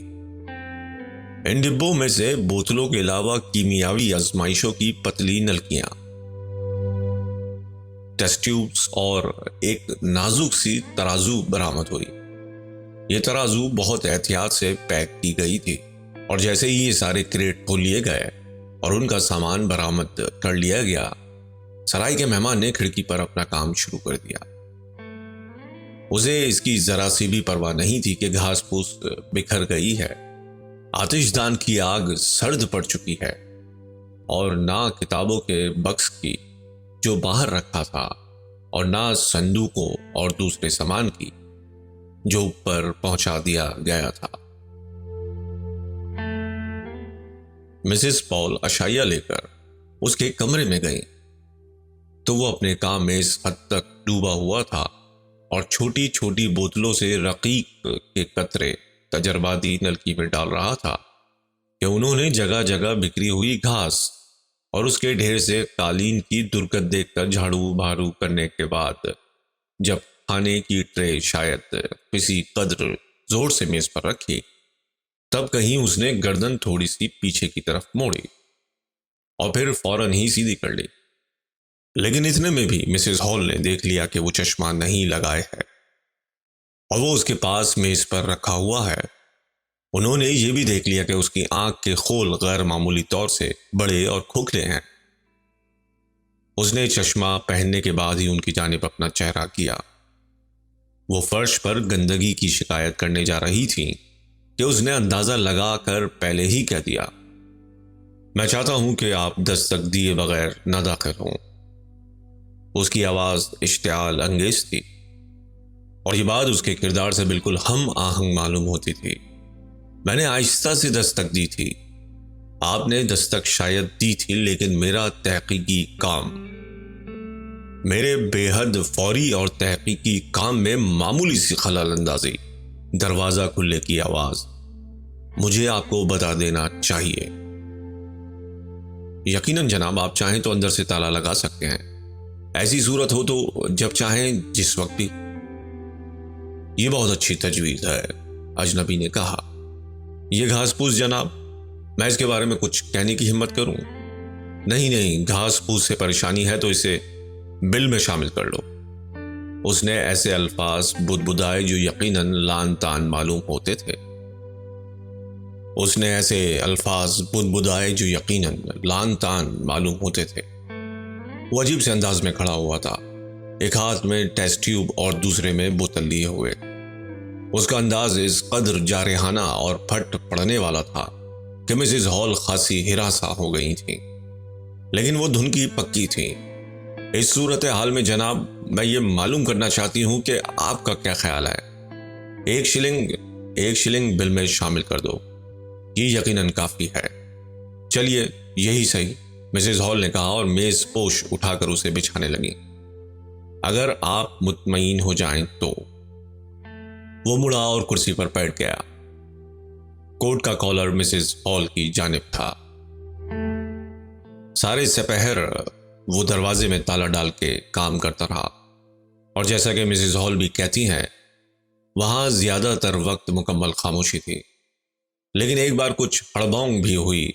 [SPEAKER 1] ان ڈبوں میں سے بوتلوں کے علاوہ کیمیاوی آزمائشوں کی پتلی نلکیاں، ٹیسٹ ٹیوبس اور ایک نازک سی ترازو برآمد ہوئی۔ یہ ترازو بہت احتیاط سے پیک کی گئی تھی، اور جیسے ہی یہ سارے کریٹ کھول لیے گئے اور ان کا سامان برآمد کر لیا گیا، سرائی کے مہمان نے کھڑکی پر اپنا کام شروع کر دیا۔ اسے اس کی ذرا سی بھی پرواہ نہیں تھی کہ گھاس پھوس بکھر گئی ہے، آتش دان کی آگ سرد پڑ چکی ہے، اور نہ کتابوں کے بکس کی جو باہر رکھا تھا، اور نہ صندوقوں اور دوسرے سامان کی جو اوپر پہنچا دیا گیا تھا۔ مسز پال عشائیہ لے کر اس کے کمرے میں گئی تو وہ اپنے کام میں اس حد تک ڈوبا ہوا تھا اور چھوٹی چھوٹی بوتلوں سے رقیق کے قطرے تجرباتی نلکی میں ڈال رہا تھا کہ انہوں نے جگہ جگہ بکھری ہوئی گھاس اور اس کے ڈھیر سے قالین کی درگت دیکھ کر جھاڑو بھارو کرنے کے بعد جب کھانے کی ٹرے شاید کسی قدر زور سے میز پر رکھی، تب کہیں اس نے گردن تھوڑی سی پیچھے کی طرف موڑی اور پھر فوراً ہی سیدھی کر لی۔ لیکن اتنے میں بھی مسز ہال نے دیکھ لیا کہ وہ چشمہ نہیں لگائے ہے اور وہ اس کے پاس میز پر رکھا ہوا ہے۔ انہوں نے یہ بھی دیکھ لیا کہ اس کی آنکھ کے خول غیر معمولی طور سے بڑے اور کھوکھلے ہیں۔ اس نے چشمہ پہننے کے بعد ہی ان کی جانب اپنا چہرہ کیا۔ وہ فرش پر گندگی کی شکایت کرنے جا رہی تھی کہ اس نے اندازہ لگا کر پہلے ہی کہہ دیا، میں چاہتا ہوں کہ آپ دستک دیے بغیر نہ داخل ہوں۔ اس کی آواز اشتعال انگیز تھی اور یہ بات اس کے کردار سے بالکل ہم آہنگ معلوم ہوتی تھی۔ میں نے آہستہ سے دستک دی تھی، آپ نے دستک شاید دی تھی، لیکن میرا تحقیقی کام، میرے بے حد فوری اور تحقیقی کام میں معمولی سی خلل اندازی، دروازہ کھلنے کی آواز، مجھے آپ کو بتا دینا چاہیے۔ یقیناً جناب، آپ چاہیں تو اندر سے تالا لگا سکتے ہیں، ایسی صورت ہو تو جب چاہیں جس وقت بھی۔ یہ بہت اچھی تجویز ہے، اجنبی نے کہا۔ یہ گھاس پھوس جناب، میں اس کے بارے میں کچھ کہنے کی ہمت کروں؟ نہیں، گھاس پھوس سے پریشانی ہے تو اسے بل میں شامل کر لو۔ اس نے ایسے الفاظ بدبدائے جو یقیناً لان تان معلوم ہوتے تھے۔ وہ عجیب سے انداز میں کھڑا ہوا تھا، ایک ہاتھ میں ٹیسٹ ٹیوب اور دوسرے میں بوتل لیے ہوئے۔ اس کا انداز اس قدر جارحانہ اور پھٹ پڑنے والا تھا کہ مسز ہال خاصی ہراساں ہو گئی تھی، لیکن وہ دھن کی پکی تھی۔ اس صورتحال میں جناب، میں یہ معلوم کرنا چاہتی ہوں کہ آپ کا کیا خیال ہے؟ 1 شلنگ بل میں شامل کر دو، یہ یقیناً کافی ہے۔ چلیے یہی صحیح، مسز ہال نے کہا اور میز پوش اٹھا کر اسے بچھانے لگی۔ اگر آپ مطمئن ہو جائیں تو۔ وہ مڑا اور کرسی پر بیٹھ گیا۔ کوٹ کا کالر مسز ہال کی جانب تھا۔ سارے سپہر وہ دروازے میں تالا ڈال کے کام کرتا رہا، اور جیسا کہ مسز ہال بھی کہتی ہیں، وہاں زیادہ تر وقت مکمل خاموشی تھی۔ لیکن ایک بار کچھ ہڑبونگ بھی ہوئی،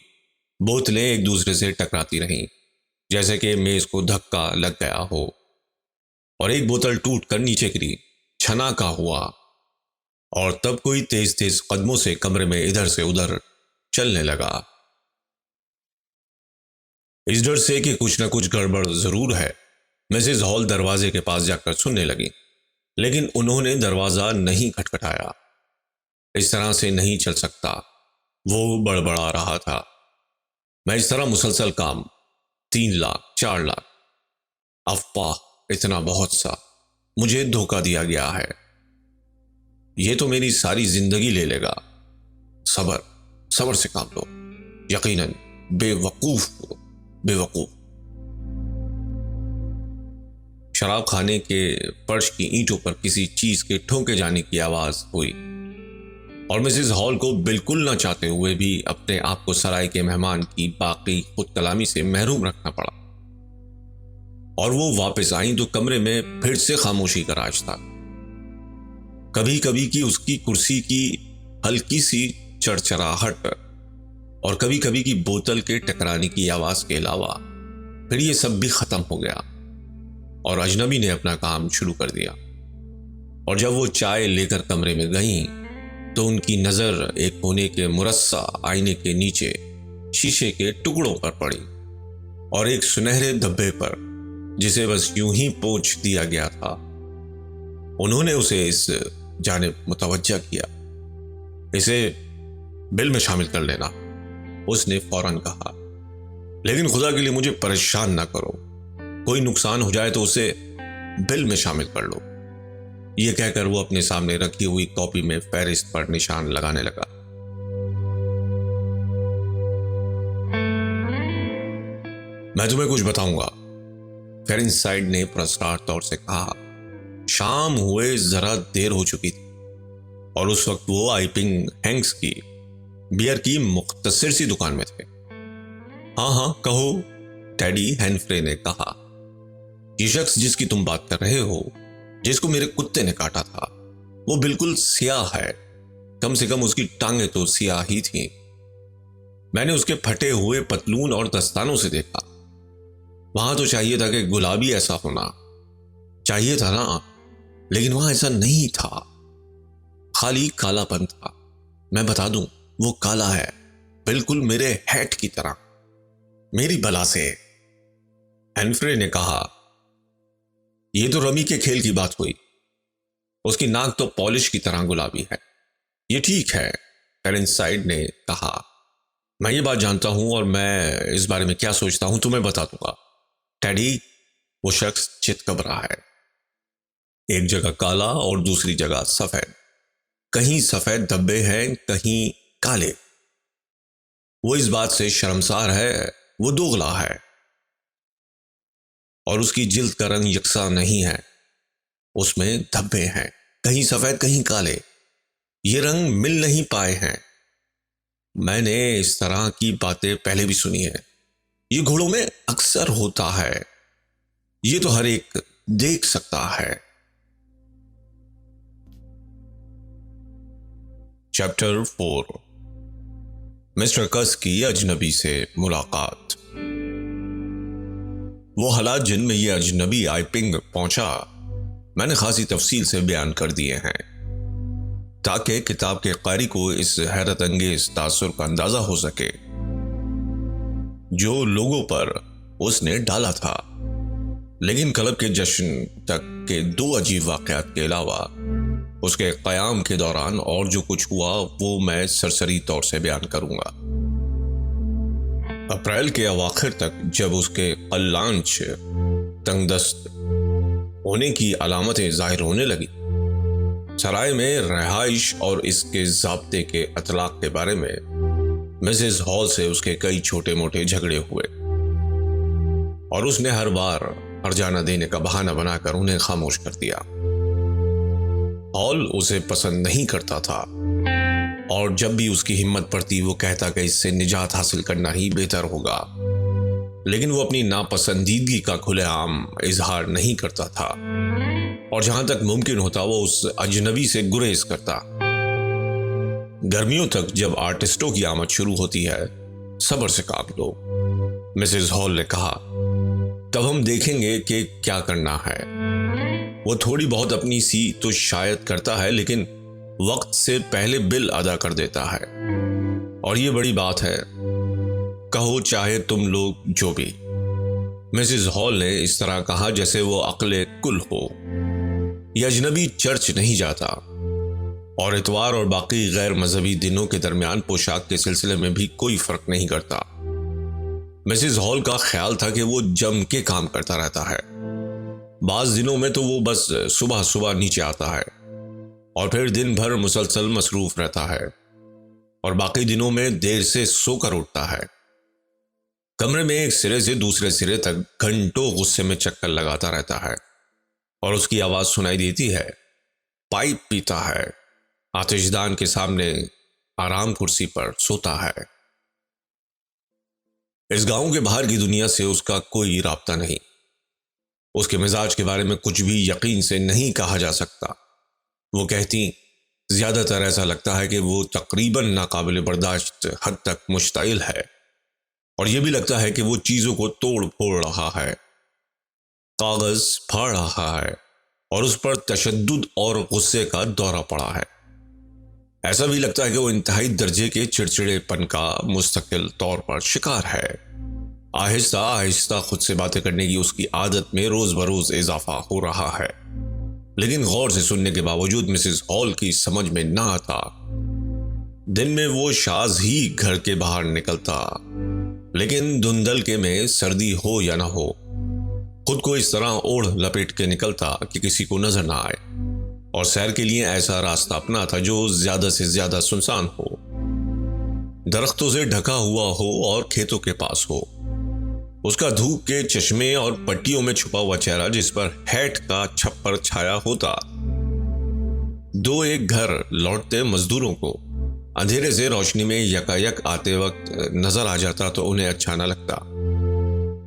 [SPEAKER 1] بوتلیں ایک دوسرے سے ٹکراتی رہیں جیسے کہ میز کو دھکا لگ گیا ہو، اور ایک بوتل ٹوٹ کر نیچے گری، چھناکا ہوا، اور تب کوئی تیز تیز قدموں سے کمرے میں ادھر سے ادھر چلنے لگا۔ اس ڈر سے کہ کچھ نہ کچھ گڑبڑ ضرور ہے، مسز ہال دروازے کے پاس جا کر سننے لگی، لیکن انہوں نے دروازہ نہیں کھٹکھٹایا۔ اس طرح سے نہیں چل سکتا، وہ بڑبڑا رہا تھا۔ میں اس طرح مسلسل کام، 3 لاکھ 4 لاکھ، افواہ، اتنا بہت سا، مجھے دھوکہ دیا گیا ہے، یہ تو میری ساری زندگی لے لے گا۔ صبر، صبر سے کام لو، یقیناً بے وقوف ہو، بے وقوف۔ شراب خانے کے فرش کی اینٹوں پر کسی چیز کے ٹھونکے جانے کی آواز ہوئی، اور مسز ہال کو بالکل نہ چاہتے ہوئے بھی اپنے آپ کو سرائے کے مہمان کی باقی خود کلامی سے محروم رکھنا پڑا، اور وہ واپس آئیں تو کمرے میں پھر سے خاموشی کا راج تھا۔ کبھی کبھی کی اس کی کرسی کی ہلکی سی چڑچڑاہٹ اور کبھی کبھی کی بوتل کے ٹکرانے کی آواز کے علاوہ پھر یہ سب بھی ختم ہو گیا، اور اجنبی نے اپنا کام شروع کر دیا۔ اور جب وہ چائے لے کر کمرے میں گئیں تو ان کی نظر ایک کونے کے مرصع آئینے کے نیچے شیشے کے ٹکڑوں پر پڑی، اور ایک سنہرے دھبے پر جسے بس یوں ہی پوچھ دیا گیا تھا۔ انہوں نے اسے اس جانب متوجہ کیا۔ اسے بل میں شامل کر لینا، اس نے فوراً کہا، لیکن خدا کے لیے مجھے پریشان نہ کرو، کوئی نقصان ہو جائے تو اسے بل میں شامل کر لو۔ یہ کہہ کر وہ اپنے سامنے رکھی ہوئی کاپی میں فہرست پر نشان لگانے لگا۔ میں تمہیں کچھ بتاؤں گا، فیرنسائڈ نے پرسرار طور سے کہا۔ شام ہوئے ذرا دیر ہو چکی تھی، اور اس وقت وہ آئپنگ ہینگس کی بیئر کی مختصر سی دکان میں تھے۔ ہاں ہاں کہو، ٹیڈی ہینفرے نے کہا۔ یہ شخص جس کی تم بات کر رہے ہو، جس کو میرے کتے نے کاٹا تھا، وہ بالکل سیاہ ہے، کم سے کم اس کی ٹانگیں تو سیاہ ہی تھیں۔ میں نے اس کے پھٹے ہوئے پتلون اور دستانوں سے دیکھا۔ وہاں تو چاہیے تھا کہ گلابی ایسا ہونا چاہیے تھا نا، لیکن وہاں ایسا نہیں تھا، خالی کالا پن تھا۔ میں بتا دوں، وہ کالا ہے، بالکل میرے ہیٹ کی طرح، میری بلا سے۔ ہینفرے نے کہا، یہ تو رمی کے کھیل کی بات ہوئی، اس کی ناک تو پالش کی طرح گلابی ہے۔ یہ ٹھیک ہے، فیرنسائڈ نے کہا، میں یہ بات جانتا ہوں، اور میں اس بارے میں کیا سوچتا ہوں تمہیں بتا دوں گا۔ ٹیڈی، وہ شخص چت کب رہا ہے، ایک جگہ کالا اور دوسری جگہ سفید، کہیں سفید دھبے ہیں کہیں کالے۔ وہ اس بات سے شرمسار ہے، وہ دوغلا ہے، اور اس کی جلد کا رنگ یکساں نہیں ہے، اس میں دھبے ہیں، کہیں سفید کہیں کالے، یہ رنگ مل نہیں پائے ہیں۔ میں نے اس طرح کی باتیں پہلے بھی سنی ہیں، یہ گھوڑوں میں اکثر ہوتا ہے، یہ تو ہر ایک دیکھ سکتا ہے۔ چیپٹر 4، مسٹر کس کی اجنبی سے ملاقات۔ وہ حالات جن میں یہ اجنبی آئپنگ پہنچا میں نے خاصی تفصیل سے بیان کر دیے ہیں، تاکہ کتاب کے قاری کو اس حیرت انگیز تاثر کا اندازہ ہو سکے جو لوگوں پر اس نے ڈالا تھا۔ لیکن کلب کے جشن تک کے 2 عجیب واقعات کے علاوہ اس کے قیام کے دوران اور جو کچھ ہوا وہ میں سرسری طور سے بیان کروں گا۔ اپریل کے اواخر تک جب اس کے قلانچ تنگ دست ہونے کی علامتیں ظاہر ہونے لگی، سرائے میں رہائش اور اس کے ضابطے کے اطلاق کے بارے میں مسز ہال سے اس کے کئی چھوٹے موٹے جھگڑے ہوئے، اور اس نے ہر بار ہرجانہ دینے کا بہانہ بنا کر انہیں خاموش کر دیا۔ ہال اسے پسند نہیں کرتا تھا، اور جب بھی اس کی ہمت پڑتی وہ کہتا کہ اس سے نجات حاصل کرنا ہی بہتر ہوگا، لیکن وہ اپنی ناپسندیدگی کا کھلے عام اظہار نہیں کرتا تھا، اور جہاں تک ممکن ہوتا وہ اس اجنبی سے گریز کرتا۔ گرمیوں تک جب آرٹسٹوں کی آمد شروع ہوتی ہے، صبر سے کام لو، مسز ہال نے کہا، تب ہم دیکھیں گے کہ کیا کرنا ہے۔ وہ تھوڑی بہت اپنی سی تو شاید کرتا ہے، لیکن وقت سے پہلے بل ادا کر دیتا ہے، اور یہ بڑی بات ہے۔ کہو چاہے تم لوگ جو بھی۔ مسز ہال نے اس طرح کہا جیسے وہ عقل کل ہو۔ یہ اجنبی چرچ نہیں جاتا اور اتوار اور باقی غیر مذہبی دنوں کے درمیان پوشاک کے سلسلے میں بھی کوئی فرق نہیں کرتا۔ مسز ہال کا خیال تھا کہ وہ جم کے کام کرتا رہتا ہے۔ بعض دنوں میں تو وہ بس صبح صبح نیچے آتا ہے اور پھر دن بھر مسلسل مصروف رہتا ہے اور باقی دنوں میں دیر سے سو کر اٹھتا ہے۔ کمرے میں ایک سرے سے دوسرے سرے تک گھنٹوں غصے میں چکر لگاتا رہتا ہے اور اس کی آواز سنائی دیتی ہے۔ پائپ پیتا ہے، آتش دان کے سامنے آرام کرسی پر سوتا ہے۔ اس گاؤں کے باہر کی دنیا سے اس کا کوئی رابطہ نہیں۔ اس کے مزاج کے بارے میں کچھ بھی یقین سے نہیں کہا جا سکتا۔ وہ کہتی زیادہ تر ایسا لگتا ہے کہ وہ تقریباً ناقابل برداشت حد تک مشتعل ہے، اور یہ بھی لگتا ہے کہ وہ چیزوں کو توڑ پھوڑ رہا ہے، کاغذ پھاڑ رہا ہے اور اس پر تشدد اور غصے کا دورہ پڑا ہے۔ ایسا بھی لگتا ہے کہ وہ انتہائی درجے کے چڑچڑے پن کا مستقل طور پر شکار ہے۔ آہستہ آہستہ خود سے باتیں کرنے کی اس کی عادت میں روز بروز اضافہ ہو رہا ہے، لیکن غور سے سننے کے باوجود مسز ہال کی سمجھ میں نہ آتا۔ دن میں وہ شاذ ہی گھر کے باہر نکلتا، لیکن دھندلکے میں سردی ہو یا نہ ہو خود کو اس طرح اوڑھ لپیٹ کے نکلتا کہ کسی کو نظر نہ آئے، اور سیر کے لیے ایسا راستہ اپنا تھا جو زیادہ سے زیادہ سنسان ہو، درختوں سے ڈھکا ہوا ہو اور کھیتوں کے پاس ہو۔ اس کا دھوپ کے چشمے اور پٹیوں میں چھپا ہوا چہرہ جس پر ہیٹ کا چھپر چھایا ہوتا، دو ایک گھر لوٹتے مزدوروں کو اندھیرے سے روشنی میں یکایک آتے وقت نظر آ جاتا تو انہیں اچھا نہ لگتا۔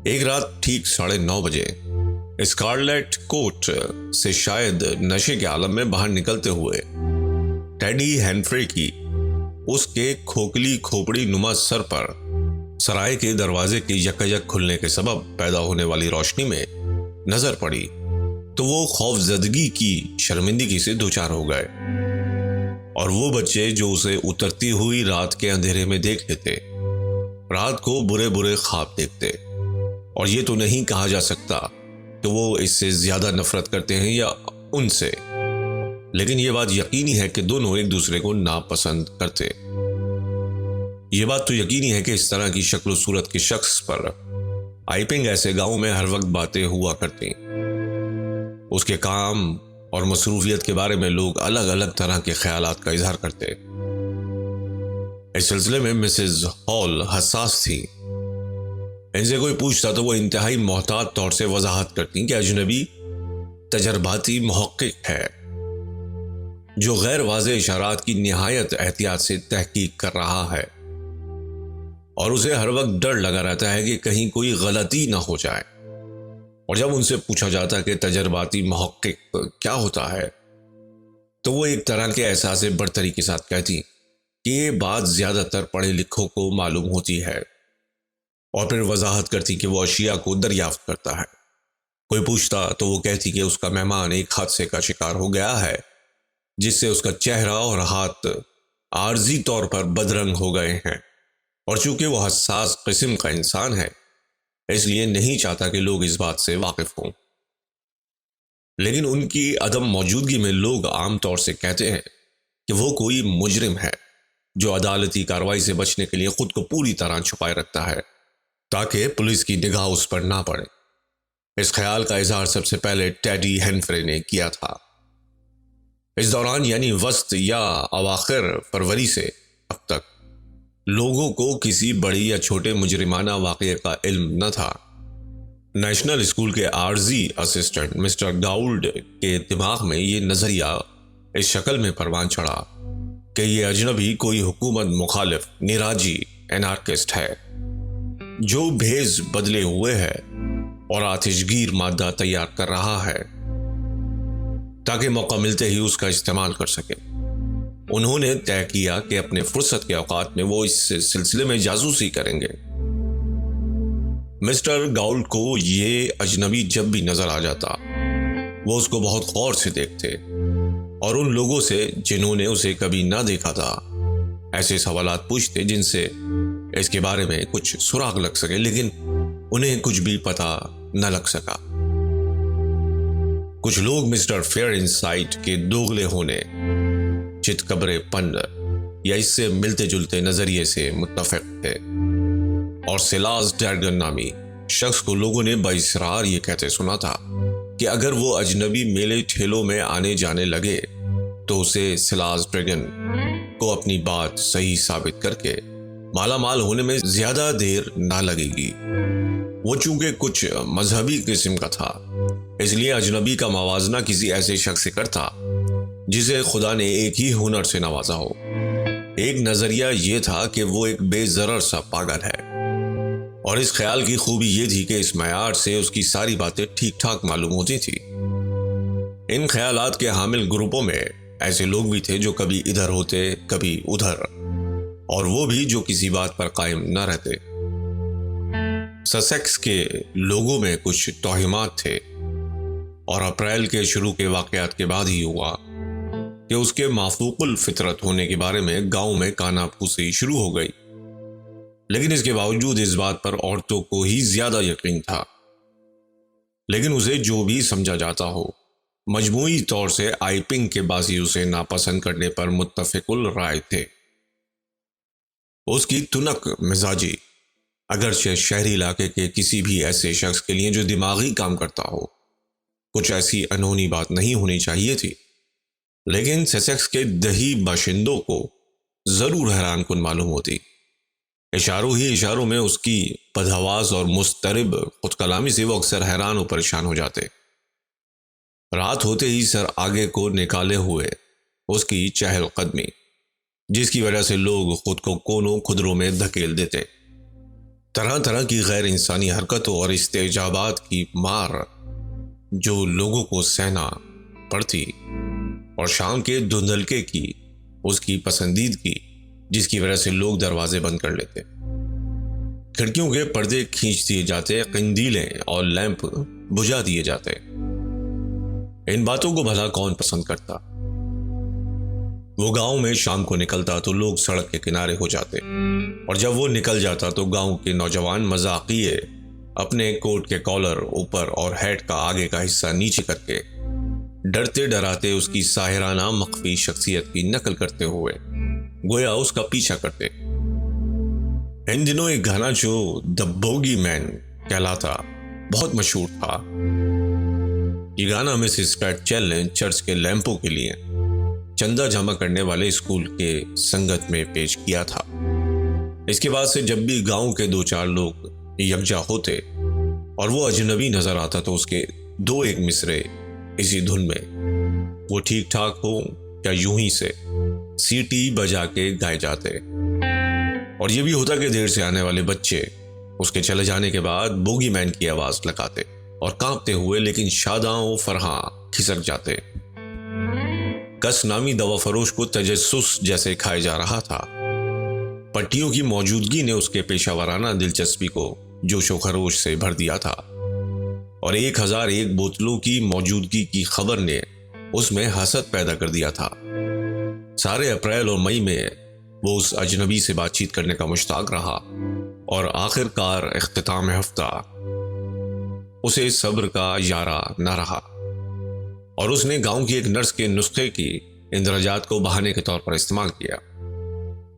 [SPEAKER 1] ایک رات ٹھیک 9:30 بجے اسکارلیٹ کوٹ سے شاید نشے کے عالم میں باہر نکلتے ہوئے ٹیڈی ہینفرے کی اس کے کھوکھلی کھوپڑی نما سر پر سرائے کے دروازے کے یکایک کھلنے کے سبب پیدا ہونے والی روشنی میں نظر پڑی تو وہ خوف زدگی کی شرمندگی سے دوچار ہو گئے، اور وہ بچے جو اسے اترتی ہوئی رات کے اندھیرے میں دیکھ لیتے رات کو برے برے خواب دیکھتے، اور یہ تو نہیں کہا جا سکتا کہ وہ اس سے زیادہ نفرت کرتے ہیں یا ان سے، لیکن یہ بات یقینی ہے کہ دونوں ایک دوسرے کو ناپسند کرتے۔ یہ بات تو یقینی ہے کہ اس طرح کی شکل و صورت کے شخص پر آئپنگ ایسے گاؤں میں ہر وقت باتیں ہوا کرتی۔ اس کے کام اور مصروفیت کے بارے میں لوگ الگ الگ طرح کے خیالات کا اظہار کرتے۔ اس سلسلے میں مسز ہال حساس تھی۔ ان سے کوئی پوچھتا تو وہ انتہائی محتاط طور سے وضاحت کرتی کہ اجنبی تجرباتی محقق ہے جو غیر واضح اشارات کی نہایت احتیاط سے تحقیق کر رہا ہے، اور اسے ہر وقت ڈر لگا رہتا ہے کہ کہیں کوئی غلطی نہ ہو جائے۔ اور جب ان سے پوچھا جاتا کہ تجرباتی محقق کیا ہوتا ہے تو وہ ایک طرح کے احساس برتری کے ساتھ کہتی کہ یہ بات زیادہ تر پڑھے لکھوں کو معلوم ہوتی ہے، اور پھر وضاحت کرتی کہ وہ اشیاء کو دریافت کرتا ہے۔ کوئی پوچھتا تو وہ کہتی کہ اس کا مہمان ایک حادثے کا شکار ہو گیا ہے جس سے اس کا چہرہ اور ہاتھ عارضی طور پر بدرنگ ہو گئے ہیں، اور چونکہ وہ حساس قسم کا انسان ہے اس لیے نہیں چاہتا کہ لوگ اس بات سے واقف ہوں، لیکن ان کی عدم موجودگی میں لوگ عام طور سے کہتے ہیں کہ وہ کوئی مجرم ہے جو عدالتی کارروائی سے بچنے کے لیے خود کو پوری طرح چھپائے رکھتا ہے تاکہ پولیس کی نگاہ اس پر نہ پڑے۔ اس خیال کا اظہار سب سے پہلے ٹیڈی ہینفرے نے کیا تھا۔ اس دوران یعنی وسط یا اواخر فروری سے اب تک لوگوں کو کسی بڑی یا چھوٹے مجرمانہ واقعے کا علم نہ تھا۔ نیشنل اسکول کے عارضی اسسٹنٹ مسٹر گاؤلڈ کے دماغ میں یہ نظریہ اس شکل میں پروان چڑھا کہ یہ اجنبی کوئی حکومت مخالف نیراجی انارکسٹ ہے جو بھیز بدلے ہوئے ہے اور آتش گیر مادہ تیار کر رہا ہے تاکہ موقع ملتے ہی اس کا استعمال کر سکے۔ انہوں نے طے کیا کہ اپنے فرصت کے اوقات میں وہ اس سلسلے میں جاسوسی کریں گے۔ مسٹر گاؤلڈ کو یہ اجنبی جب بھی نظر آ جاتا وہ اس کو بہت غور سے دیکھتے اور ان لوگوں سے جنہوں نے اسے کبھی نہ دیکھا تھا ایسے سوالات پوچھتے جن سے اس کے بارے میں کچھ سراغ لگ سکے، لیکن انہیں کچھ بھی پتہ نہ لگ سکا۔ کچھ لوگ مسٹر فیئر ان سائٹ کے دوغلے ہونے، چت قبرے پن یا اس سے ملتے جلتے نظریے سے متفق تھے، اور سلاس ڈریگن نامی شخص کو لوگوں نے باصرار یہ کہتے سنا تھا کہ اگر وہ اجنبی میلے ٹھیلوں میں آنے جانے لگے تو اسے سلاس ڈریگن کو اپنی بات صحیح ثابت کر کے مالا مال ہونے میں زیادہ دیر نہ لگے گی۔ وہ چونکہ کچھ مذہبی قسم کا تھا، اس لیے اجنبی کا موازنہ کسی ایسے شخص سے کرتا جسے خدا نے ایک ہی ہنر سے نوازا ہو۔ ایک نظریہ یہ تھا کہ وہ ایک بے ضرر سا پاگل ہے، اور اس خیال کی خوبی یہ تھی کہ اس معیار سے اس کی ساری باتیں ٹھیک ٹھاک معلوم ہوتی تھی۔ ان خیالات کے حامل گروپوں میں ایسے لوگ بھی تھے جو کبھی ادھر ہوتے کبھی ادھر، اور وہ بھی جو کسی بات پر قائم نہ رہتے۔ سسیکس کے لوگوں میں کچھ توہمات تھے، اور اپریل کے شروع کے واقعات کے بعد ہی ہوا کہ اس کے مافوق الفطرت ہونے کے بارے میں گاؤں میں کانا پھوسی شروع ہو گئی، لیکن اس کے باوجود اس بات پر عورتوں کو ہی زیادہ یقین تھا۔ لیکن اسے جو بھی سمجھا جاتا ہو، مجموعی طور سے آئپنگ کے باسی اسے ناپسند کرنے پر متفق الرائے تھے۔ اس کی تنک مزاجی اگرچہ شہری علاقے کے کسی بھی ایسے شخص کے لیے جو دماغی کام کرتا ہو کچھ ایسی انہونی بات نہیں ہونی چاہیے تھی، لیکن سسیکس کے دیہی باشندوں کو ضرور حیران کن معلوم ہوتی۔ اشاروں ہی اشاروں میں اس کی بدحواس اور مضطرب خود کلامی سے وہ اکثر حیران و پریشان ہو جاتے۔ رات ہوتے ہی سر آگے کو نکالے ہوئے اس کی چہل قدمی، جس کی وجہ سے لوگ خود کو کونوں خدروں میں دھکیل دیتے، طرح طرح کی غیر انسانی حرکتوں اور استعجابات کی مار جو لوگوں کو سہنا پڑتی، اور شام کے دھندلکے کی اس کی پسندیدگی جس کی وجہ سے لوگ دروازے بند کر لیتے، کھڑکیوں کے پردے کھینچ دیے جاتے، قندیلیں اور لیمپ بجھا دیے جاتے۔ ان باتوں کو بھلا کون پسند کرتا؟ وہ گاؤں میں شام کو نکلتا تو لوگ سڑک کے کنارے ہو جاتے، اور جب وہ نکل جاتا تو گاؤں کے نوجوان مذاقیے اپنے کوٹ کے کالر اوپر اور ہیٹ کا آگے کا حصہ نیچے کر کے ڈرتے ڈراتے اس کی ساحرانہ مخفی شخصیت کی نقل کرتے ہوئے گویا اس کا پیچھا کرتے۔ ان دنوں ایک گانا جو دی بوگی مین کہلاتا بہت مشہور تھا۔ یہ گانا مسز پیٹچیل نے چرچ کے لیمپوں کے لیے چندہ جمع کرنے والے اسکول کے سنگت میں پیش کیا تھا۔ اس کے بعد سے جب بھی گاؤں کے دو چار لوگ یکجا ہوتے اور وہ اجنبی نظر آتا تو اس کے دو ایک مصرے اسی دھن میں، وہ ٹھیک ٹھاک ہو یا یوں ہی سے، سیٹی بجا کے گائے جاتے، اور یہ بھی ہوتا کہ دیر سے آنے والے بچے اس کے چلے جانے کے بعد بوگی مین کی آواز لگاتے اور کانپتے ہوئے لیکن شاداں و فرحاں کھسک جاتے۔ کس نامی دوا فروش کو تجسس جیسے کھائے جا رہا تھا۔ پٹیوں کی موجودگی نے اس کے پیشہ ورانہ دلچسپی کو جوش و خروش سے بھر دیا تھا، اور 1001 بوتلوں کی موجودگی کی خبر نے اس میں حسد پیدا کر دیا تھا۔ سارے اپریل اور مئی میں وہ اس اجنبی سے بات چیت کرنے کا مشتاق رہا، اور آخر کار اختتام ہفتہ اسے صبر کا یارہ نہ رہا، اور اس نے گاؤں کی ایک نرس کے نسخے کی اندراجات کو بہانے کے طور پر استعمال کیا۔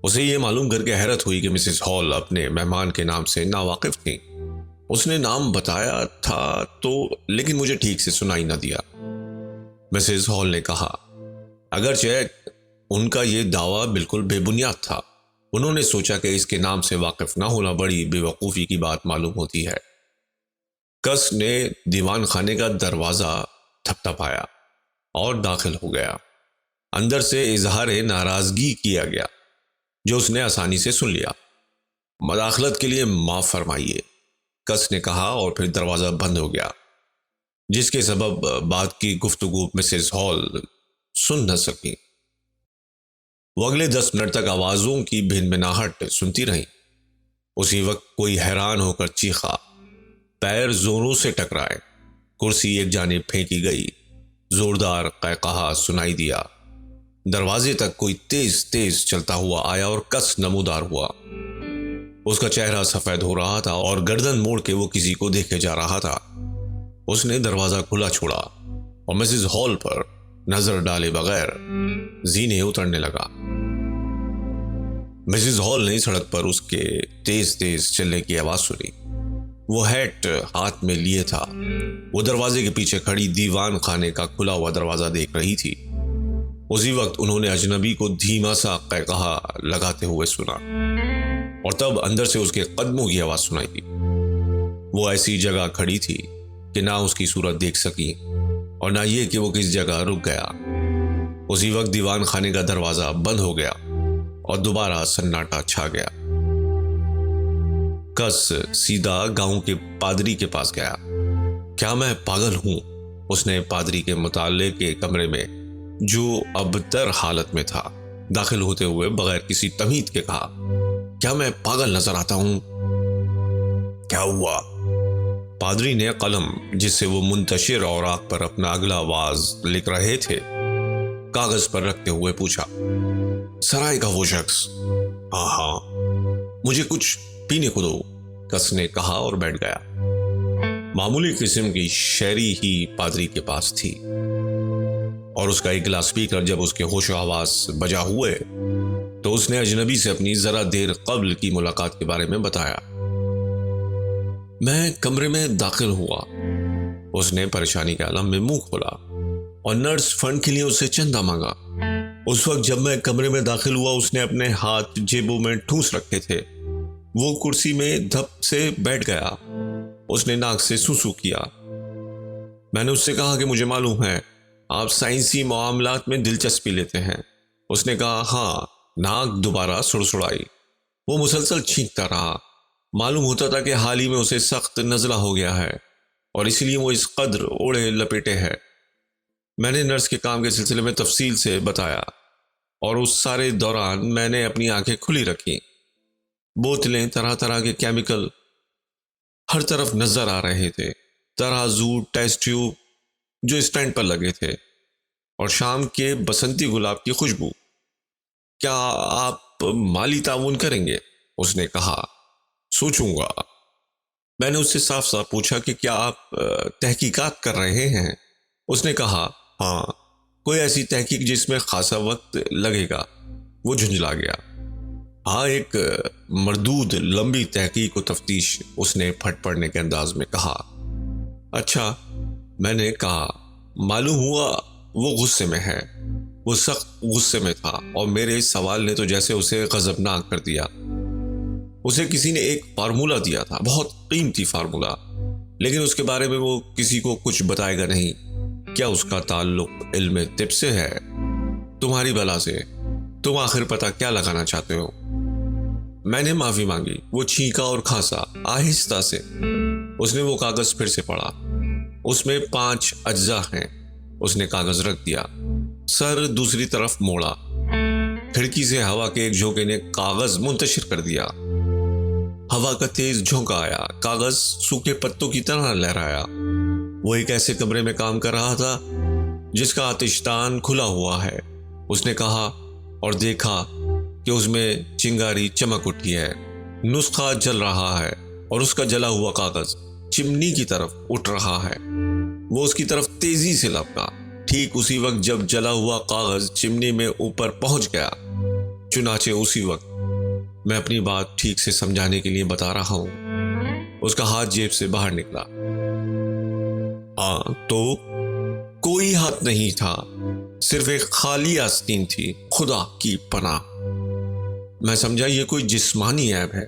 [SPEAKER 1] اسے یہ معلوم کر کے حیرت ہوئی کہ مسز ہال اپنے مہمان کے نام سے ناواقف تھیں۔ اس نے نام بتایا تھا تو لیکن مجھے ٹھیک سے سنائی نہ دیا، مسز ہال نے کہا۔ اگرچہ ان کا یہ دعویٰ بالکل بے بنیاد تھا، انہوں نے سوچا کہ اس کے نام سے واقف نہ ہونا بڑی بے وقوفی کی بات معلوم ہوتی ہے۔ کس نے دیوان خانے کا دروازہ تھپتھپایا اور داخل ہو گیا۔ اندر سے اظہار ناراضگی کیا گیا جو اس نے آسانی سے سن لیا۔ مداخلت کے لیے معاف فرمائیے، کس نے کہا، اور پھر دروازہ بند ہو گیا، جس کے سبب بات کی گفتگو مسز ہال سن نہ سکی۔ وہ اگلے 10 منٹ تک آوازوں کی بھن بھناہٹ سنتی رہی۔ اسی وقت کوئی حیران ہو کر چیخا، پیر زوروں سے ٹکرائے، کرسی ایک جانب پھینکی گئی، زوردار قہقہا سنائی دیا۔ دروازے تک کوئی تیز تیز چلتا ہوا آیا اور کس نمودار ہوا۔ اس کا چہرہ سفید ہو رہا تھا اور گردن موڑ کے وہ کسی کو دیکھے جا رہا تھا۔ اس نے دروازہ کھلا چھوڑا اور مسز ہال پر نظر ڈالے بغیر زینے اترنے لگا۔ مسز ہال نے سڑک پر اس کے تیز تیز چلنے کی آواز سنی۔ وہ ہیٹ ہاتھ میں لیے تھا۔ وہ دروازے کے پیچھے کھڑی دیوان خانے کا کھلا ہوا دروازہ دیکھ رہی تھی۔ اسی وقت انہوں نے اجنبی کو دھیما سا قہقہا لگاتے ہوئے سنا اور تب اندر سے اس کے قدموں کی آواز سنائی دی۔ وہ ایسی جگہ کھڑی تھی کہ نہ اس کی صورت دیکھ سکی اور نہ یہ کہ وہ کس جگہ رک گیا۔ اسی وقت دیوان خانے کا دروازہ بند ہو گیا اور دوبارہ سناٹا چھا گیا۔ کس سیدھا گاؤں کے پادری کے پاس گیا۔ کیا میں پاگل ہوں؟ اس نے پادری کے مطالعے کے کمرے میں جو ابتر حالت میں تھا داخل ہوتے ہوئے بغیر کسی تمہید کے کہا۔ کیا میں پاگل نظر آتا ہوں؟ کیا ہوا؟ پادری نے قلم جس سے وہ منتشر اوراق پر اپنا اگلا آواز لکھ رہے تھے کاغذ پر رکھتے ہوئے پوچھا۔ سرائے کا وہ شخص؟ ہاں، مجھے کچھ پینے کو دو، کس نے کہا اور بیٹھ گیا۔ معمولی قسم کی شیری ہی پادری کے پاس تھی اور اس کا ایک گلاس پی کر جب اس کے ہوش و حواس بجا ہوئے تو اس نے اجنبی سے اپنی ذرا دیر قبل کی ملاقات کے بارے میں بتایا۔ میں کمرے میں داخل ہوا، اس نے پریشانی کے عالم میں منہ کھولا اور نرس فنڈ کے لیے اسے چندہ مانگا۔ اس وقت جب میں کمرے میں داخل ہوا اس نے اپنے ہاتھ جیبوں میں ٹھونس رکھے تھے۔ وہ کرسی میں دھپ سے بیٹھ گیا۔ اس نے ناک سے سوسو کیا۔ میں نے اس سے کہا کہ مجھے معلوم ہے آپ سائنسی معاملات میں دلچسپی لیتے ہیں۔ اس نے کہا ہاں۔ ناک دوبارہ سڑسڑائی۔ وہ مسلسل چھینکتا رہا۔ معلوم ہوتا تھا کہ حال ہی میں اسے سخت نزلہ ہو گیا ہے اور اس لیے وہ اس قدر اوڑھے لپیٹے ہے۔ میں نے نرس کے کام کے سلسلے میں تفصیل سے بتایا اور اس سارے دوران میں نے اپنی آنکھیں کھلی رکھی۔ بوتلیں، طرح طرح کے کیمیکل ہر طرف نظر آ رہے تھے، ترازو، ٹیسٹ ٹیوب جو اسٹینڈ پر لگے تھے اور شام کے بسنتی گلاب کی خوشبو۔ کیا آپ مالی تعاون کریں گے؟ اس نے کہا۔ سوچوں گا۔ میں نے اس سے صاف صاف پوچھا کہ کیا آپ تحقیقات کر رہے ہیں؟ اس نے کہا ہاں، کوئی ایسی تحقیق جس میں خاصا وقت لگے گا۔ وہ جھنجلا گیا۔ ہاں، ایک مردود لمبی تحقیق و تفتیش، اس نے پھٹ پڑنے کے انداز میں کہا۔ اچھا، میں نے کہا۔ معلوم ہوا وہ غصے میں ہے۔ وہ سخت غصے میں تھا اور میرے اس سوال نے تو جیسے اسے غضبناک کر دیا۔ اسے کسی نے ایک فارمولہ دیا تھا، بہت قیمتی فارمولہ، لیکن اس کے بارے میں وہ کسی کو کچھ بتائے گا نہیں۔ کیا اس کا تعلق علم طب سے ہے؟ تمہاری بلا سے۔ تم آخر پتہ کیا لگانا چاہتے ہو؟ میں نے معافی مانگی۔ وہ چھینکا اور کھانسا آہستہ سے۔ اس نے وہ کاغذ پھر سے پڑھا۔ اس میں 5 اجزاء ہیں۔ اس نے کاغذ رکھ دیا، سر دوسری طرف موڑا۔ کھڑکی سے ہوا کے ایک جھونکے نے کاغذ منتشر کر دیا۔ ہوا کا تیز جھونکا آیا، کاغذ سوکھے پتوں کی طرح لہرایا۔ وہ ایک ایسے کمرے میں کام کر رہا تھا جس کا آتشدان کھلا ہوا ہے۔ اس نے کہا اور دیکھا کہ اس میں چنگاری چمک اٹھی ہے، نسخہ جل رہا ہے اور اس کا جلا ہوا کاغذ چمنی کی طرف اٹھ رہا ہے۔ وہ اس کی طرف تیزی سے لپکا۔ ٹھیک اسی وقت جب جلا ہوا کاغذ چمنی میں اوپر پہنچ گیا، چنانچہ اسی وقت میں اپنی بات ٹھیک سے سمجھانے کے لیے بتا رہا ہوں۔ اس کا ہاتھ جیب سے باہر نکلا۔ ہاں تو کوئی ہاتھ نہیں تھا، صرف ایک خالی آستین تھی۔ خدا کی پناہ، میں سمجھا یہ کوئی جسمانی عیب ہے۔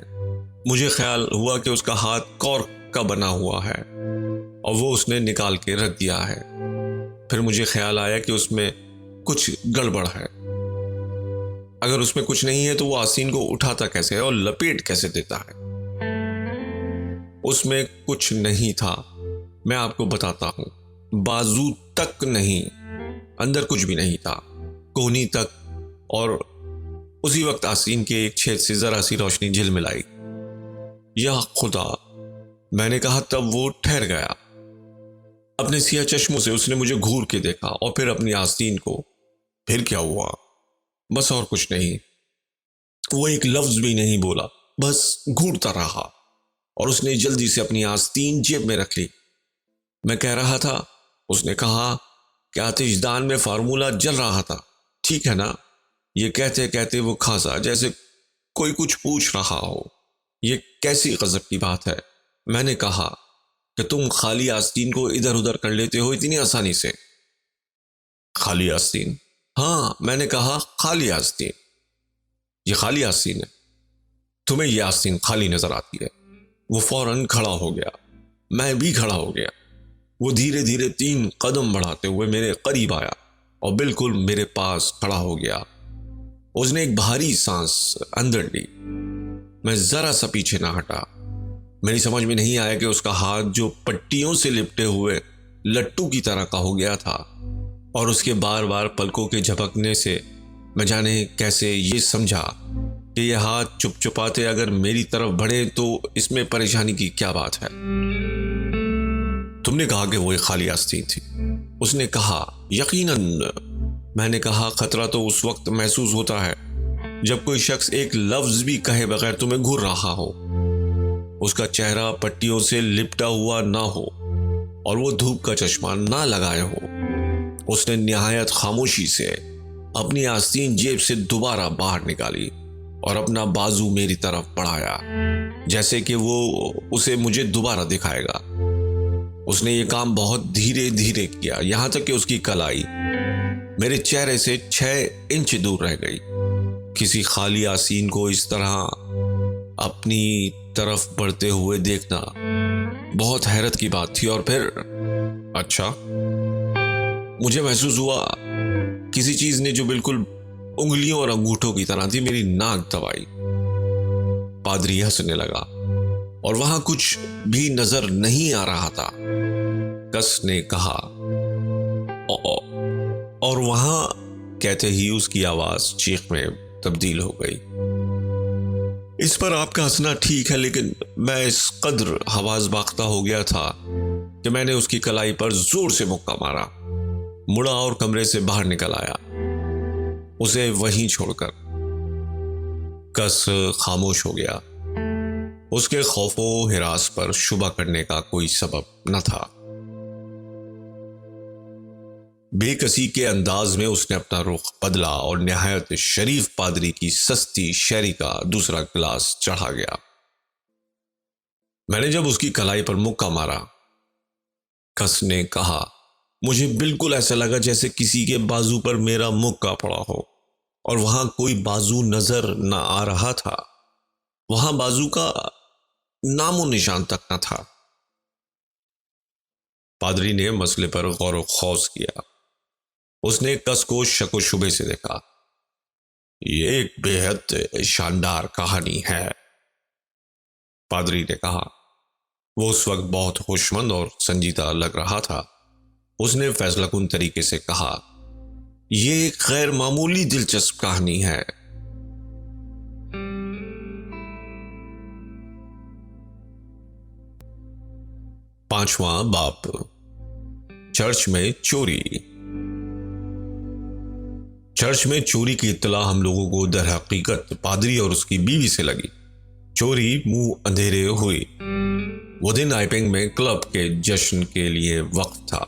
[SPEAKER 1] مجھے خیال ہوا کہ اس کا ہاتھ کارک کا بنا ہوا ہے اور وہ اس نے نکال کے رکھ دیا ہے۔ پھر مجھے خیال آیا کہ اس میں کچھ گڑبڑ ہے۔ اگر اس میں کچھ نہیں ہے تو وہ آستین کو اٹھاتا کیسے ہے اور لپیٹ کیسے دیتا ہے؟ اس میں کچھ نہیں تھا، میں آپ کو بتاتا ہوں۔ بازو تک نہیں، اندر کچھ بھی نہیں تھا، کونی تک۔ اور اسی وقت آستین کے ایک چھید سے ذرا سی روشنی جھلملائی۔ یا خدا، میں نے کہا۔ تب وہ ٹھہر گیا۔ اپنے سیاہ چشموں سے اس نے مجھے گھور کے دیکھا اور پھر اپنی آستین کو۔ پھر کیا ہوا؟ بس اور کچھ نہیں۔ وہ ایک لفظ بھی نہیں بولا۔ بس گھونٹتا رہا اور اس نے جلدی سے اپنی آستین جیب میں رکھ لی۔ میں کہہ رہا تھا، اس نے کہا کہ آتش دان میں فارمولہ جل رہا تھا، ٹھیک ہے نا؟ یہ کہتے کہتے وہ کھانسا جیسے کوئی کچھ پوچھ رہا ہو۔ یہ کیسی غضب کی بات ہے؟ میں نے کہا کہ تم خالی آستین کو ادھر ادھر کر لیتے ہو اتنی آسانی سے۔ خالی آستین؟ ہاں، میں نے کہا خالی آستین۔ یہ خالی آستین ہے؟ تمہیں یہ آستین خالی نظر آتی ہے؟ وہ فوراً کھڑا ہو گیا، میں بھی کھڑا ہو گیا۔ وہ دھیرے دھیرے 3 قدم بڑھاتے ہوئے میرے قریب آیا اور بالکل میرے پاس کھڑا ہو گیا۔ اس نے ایک بھاری سانس اندر لی۔ میں ذرا سا پیچھے نہ ہٹا۔ میری سمجھ میں نہیں آیا کہ اس کا ہاتھ جو پٹیوں سے لپٹے ہوئے لٹو کی طرح کا ہو گیا تھا اور اس کے بار بار پلکوں کے جھپکنے سے میں جانے کیسے یہ سمجھا کہ یہ ہاتھ چپ چپاتے اگر میری طرف بڑھے تو اس میں پریشانی کی کیا بات ہے۔ تم نے کہا کہ وہ ایک خالی آستین تھی۔ اس نے کہا، یقیناً۔ میں نے کہا، خطرہ تو اس وقت محسوس ہوتا ہے جب کوئی شخص ایک لفظ بھی کہے بغیر تمہیں گھور رہا ہو، اس کا چہرہ پٹیوں سے لپٹا ہوا نہ ہو اور وہ دھوپ کا چشمہ نہ لگائے ہو۔ اس نے نہایت خاموشی سے اپنی آستین جیب سے دوبارہ باہر نکالی اور اپنا بازو میری طرف بڑھایا جیسے کہ وہ اسے مجھے دوبارہ دکھائے گا۔ اس نے یہ کام بہت دھیرے دھیرے کیا، یہاں تک کہ اس کی کلائی میرے چہرے سے 6 انچ دور رہ گئی۔ کسی خالی آستین کو اس طرح اپنی طرف بڑھتے ہوئے دیکھنا بہت حیرت کی بات تھی۔ اور پھر اچھا، مجھے محسوس ہوا کسی چیز نے جو بالکل انگلیوں اور انگوٹھوں کی طرح تھی میری ناک دبائی۔ پادری ہنسنے لگا اور وہاں کچھ بھی نظر نہیں آ رہا تھا۔ کس نے کہا، اور وہاں کہتے ہی اس کی آواز چیخ میں تبدیل ہو گئی۔ اس پر آپ کا ہنسنا ٹھیک ہے، لیکن میں اس قدر حواس باختہ ہو گیا تھا کہ میں نے اس کی کلائی پر زور سے مکہ مارا، مڑا اور کمرے سے باہر نکل آیا، اسے وہیں چھوڑ کر۔ کس خاموش ہو گیا۔ اس کے خوف و ہراس پر شبہ کرنے کا کوئی سبب نہ تھا۔ بے کسی کے انداز میں اس نے اپنا رخ بدلا اور نہایت شریف پادری کی سستی شیری کا دوسرا گلاس چڑھا گیا۔ میں نے جب اس کی کلائی پر مکہ مارا، کس نے کہا، مجھے بالکل ایسا لگا جیسے کسی کے بازو پر میرا مکہ پڑا ہو، اور وہاں کوئی بازو نظر نہ آ رہا تھا۔ وہاں بازو کا نام و نشان تک نہ تھا۔ پادری نے مسئلے پر غور و خوض کیا۔ اس نے کس کو شک و شبے سے دیکھا۔ یہ ایک بے حد شاندار کہانی ہے، پادری نے کہا۔ وہ اس وقت بہت ہوشمند اور سنجیدہ لگ رہا تھا۔ اس نے فیصلہ کن طریقے سے کہا، یہ ایک غیر معمولی دلچسپ کہانی ہے۔ پانچواں باب، چرچ میں چوری۔ چرچ میں چوری کی اطلاع ہم لوگوں کو در حقیقت پادری اور اس کی بیوی سے لگی۔ چوری منہ اندھیرے ہوئی۔ وہ دن آئپنگ میں کلب کے جشن کے لیے وقت تھا۔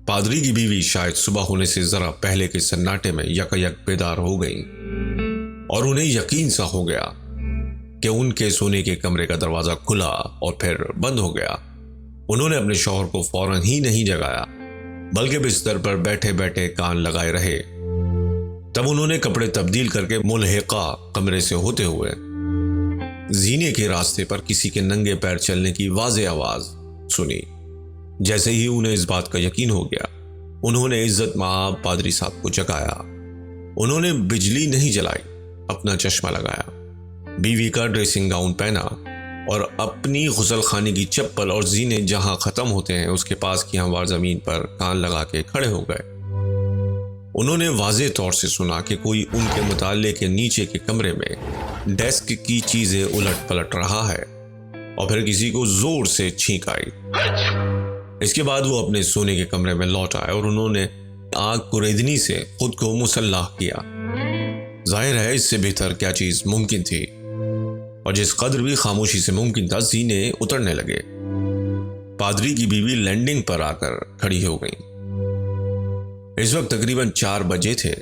[SPEAKER 1] پادری کی بیوی شاید صبح ہونے سے ذرا پہلے کے سناٹے میں یک بیدار ہو گئیں، اور انہیں یقین سا ہو گیا کہ ان کے سونے کے کمرے کا دروازہ کھلا اور پھر بند ہو گیا۔ انہوں نے اپنے شوہر کو فوراً ہی نہیں جگایا، بلکہ بستر پر بیٹھے بیٹھے کان لگائے رہے۔ تب انہوں نے کپڑے تبدیل کر کے ملحقہ کمرے سے ہوتے ہوئے زینے کے راستے پر کسی کے ننگے پیر چلنے کی واضح آواز سنی۔ جیسے ہی انہیں اس بات کا یقین ہو گیا، انہوں نے عزت مآب پادری صاحب کو جگایا۔ انہوں نے بجلی نہیں جلائی، اپنا چشمہ لگایا، بیوی کا ڈریسنگ گاؤن پہنا اور اپنی غسل خانے کی چپل اور زینے جہاں ختم ہوتے ہیں اس کے پاس کی ہموار زمین پر کان لگا کے کھڑے ہو گئے۔ انہوں نے واضح طور سے سنا کہ کوئی ان کے مطالعے کے نیچے کے کمرے میں ڈیسک کی چیزیں الٹ پلٹ رہا ہے، اور پھر کسی کو زور سے چھینک آئی۔ اس کے بعد وہ اپنے سونے کے کمرے میں لوٹ آئے اور انہوں نے آگ کریدنی سے خود کو مسلح کیا۔ ظاہر ہے اس سے بہتر کیا چیز ممکن تھی۔ اور جس قدر بھی خاموشی سے ممکن تھا زینے اترنے لگے۔ پادری کی بیوی لینڈنگ پر آ کر کھڑی ہو گئی۔ اس وقت تقریباً 4 بجے تھے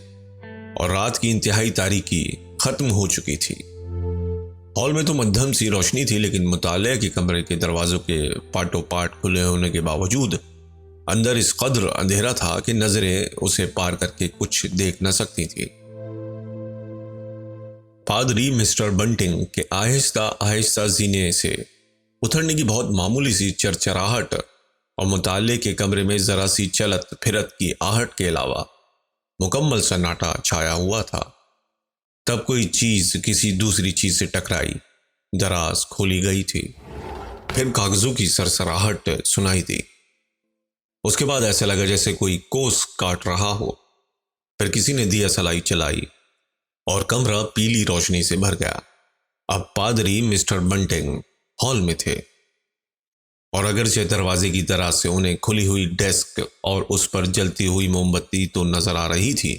[SPEAKER 1] اور رات کی انتہائی تاریکی ختم ہو چکی تھی۔ ہال میں تو مدھم سی روشنی تھی، لیکن مطالعہ کے کمرے کے دروازوں کے پارٹوں پارٹ کھلے ہونے کے باوجود اندر اس قدر اندھیرا تھا کہ نظریں اسے پار کر کے کچھ دیکھ نہ سکتی تھی۔ پادری مسٹر بنٹنگ کے آہستہ آہستہ زینے سے اترنے کی بہت معمولی سی چرچراہٹ اور مطالعے کے کمرے میں ذرا سی چلت پھرت کی آہٹ کے علاوہ مکمل سناٹا چھایا ہوا تھا۔ تب کوئی چیز کسی دوسری چیز سے ٹکرائی، دراز کھولی گئی تھی، پھر کاغذوں کی سرسراہٹ سنائی دی۔ اس کے بعد ایسا لگا جیسے کوئی کوس کاٹ رہا ہو۔ پھر کسی نے دیا سلائی چلائی اور کمرہ پیلی روشنی سے بھر گیا۔ اب پادری مسٹر بنٹنگ ہال میں تھے، اور اگرچہ دروازے کی طرف سے انہیں کھلی ہوئی ڈیسک اور اس پر جلتی ہوئی موم بتی تو نظر آ رہی تھی،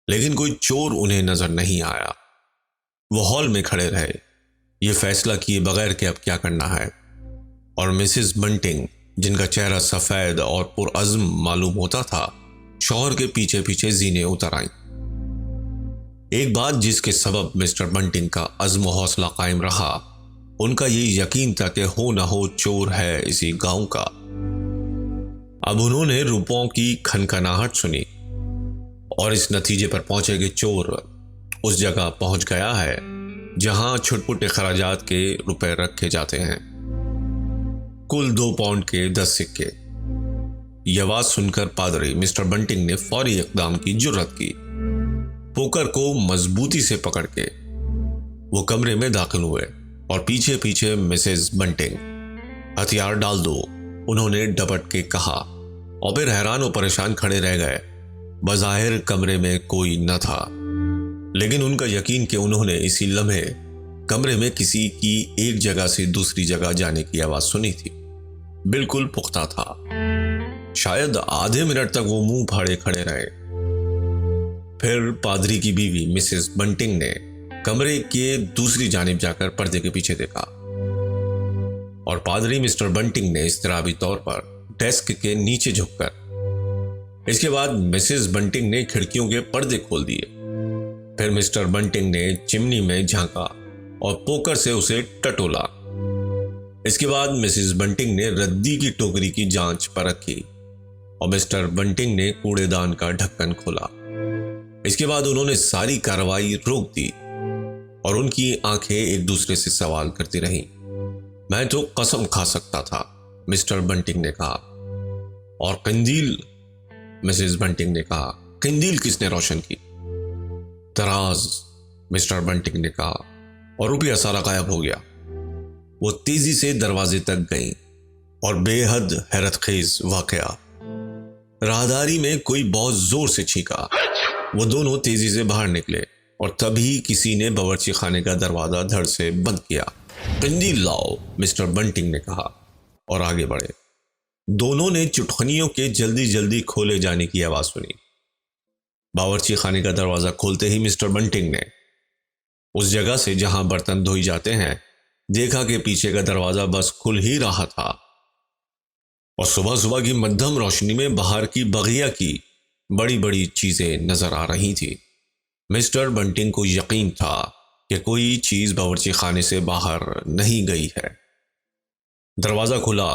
[SPEAKER 1] لیکن کوئی چور انہیں نظر نہیں آیا۔ وہ ہال میں کھڑے رہے، یہ فیصلہ کیے بغیر کہ اب کیا کرنا ہے، اور مسز بنٹنگ، جن کا چہرہ سفید اور پرعزم معلوم ہوتا تھا، شوہر کے پیچھے پیچھے زینے اتر آئیں۔ ایک بات جس کے سبب مسٹر بنٹنگ کا عزم و حوصلہ قائم رہا، ان کا یہ یقین تھا کہ ہو نہ ہو چور ہے اسی گاؤں کا۔ اب انہوں نے روپوں کی کھنکھناہٹ سنی اور اس نتیجے پر پہنچے کہ چور اس جگہ پہنچ گیا ہے جہاں چھٹ پٹ اخراجات کے روپے رکھے جاتے ہیں، کل 2 پاؤنڈ کے 10 سکے۔ یہ آواز سن کر پادری مسٹر بنٹنگ نے فوری اقدام کی جرات کی۔ پوکر کو مضبوطی سے پکڑ کے وہ کمرے میں داخل ہوئے اور پیچھے پیچھے مسز بنٹنگ۔ ہتھیار ڈال دو، انہوں نے ڈپٹ کے کہا، اور پھر حیران و پریشان کھڑے رہ گئے۔ بظاہر کمرے میں کوئی نہ تھا، لیکن ان کا یقین کہ انہوں نے اسی لمحے کمرے میں کسی کی ایک جگہ سے دوسری جگہ جانے کی آواز سنی تھی بالکل پختہ تھا۔ شاید آدھے منٹ تک وہ منہ پھاڑے کھڑے رہے۔ پھر پادری کی بیوی مسز بنٹنگ نے کمرے کے دوسری جانب جا کر پردے کے پیچھے دیکھا، اور پادری مسٹر بنٹنگ نے اضطرابی طور پر ڈیسک کے نیچے جھک کر، اس کے بعد مسز بنٹنگ نے کھڑکیوں کے پردے کھول دیے۔ پھر مسٹر بنٹنگ نے چمنی میں جھانکا اور پوکر سے اسے ٹٹولا۔ اس کے بعد مسز بنٹنگ نے ردی کی ٹوکری کی جانچ پرکھ کی اور مسٹر بنٹنگ نے کوڑے دان کا ڈھکن کھولا۔ اس کے بعد انہوں نے ساری کارروائی روک دی اور ان کی آنکھیں ایک دوسرے سے سوال کرتی رہیں۔ میں تو قسم کھا سکتا تھا، مسٹر بنٹنگ نے کہا۔ اور قندیل، مسز بنٹنگ نے کہا، قندیل کس نے روشن کی؟ دراز، مسٹر بنٹنگ نے کہا، اور روپیہ سارا غائب ہو گیا۔ وہ تیزی سے دروازے تک گئیں، اور بے حد حیرت خیز واقعہ، راہداری میں کوئی بہت زور سے چھینکا۔ وہ دونوں تیزی سے باہر نکلے، اور تبھی کسی نے باورچی خانے کا دروازہ دھڑ سے بند کیا۔ قندیل لاؤ، مسٹر بنٹنگ نے کہا، اور آگے بڑھے۔ دونوں نے چٹخنیوں کے جلدی جلدی کھولے جانے کی آواز سنی۔ باورچی خانے کا دروازہ کھولتے ہی مسٹر بنٹنگ نے اس جگہ سے جہاں برتن دھوئی جاتے ہیں دیکھا کہ پیچھے کا دروازہ بس کھل ہی رہا تھا، اور صبح صبح کی مدھم روشنی میں باہر کی بغیا کی بڑی بڑی چیزیں نظر آ رہی تھی۔ مسٹر بنٹنگ کو یقین تھا کہ کوئی چیز باورچی خانے سے باہر نہیں گئی ہے۔ دروازہ کھلا،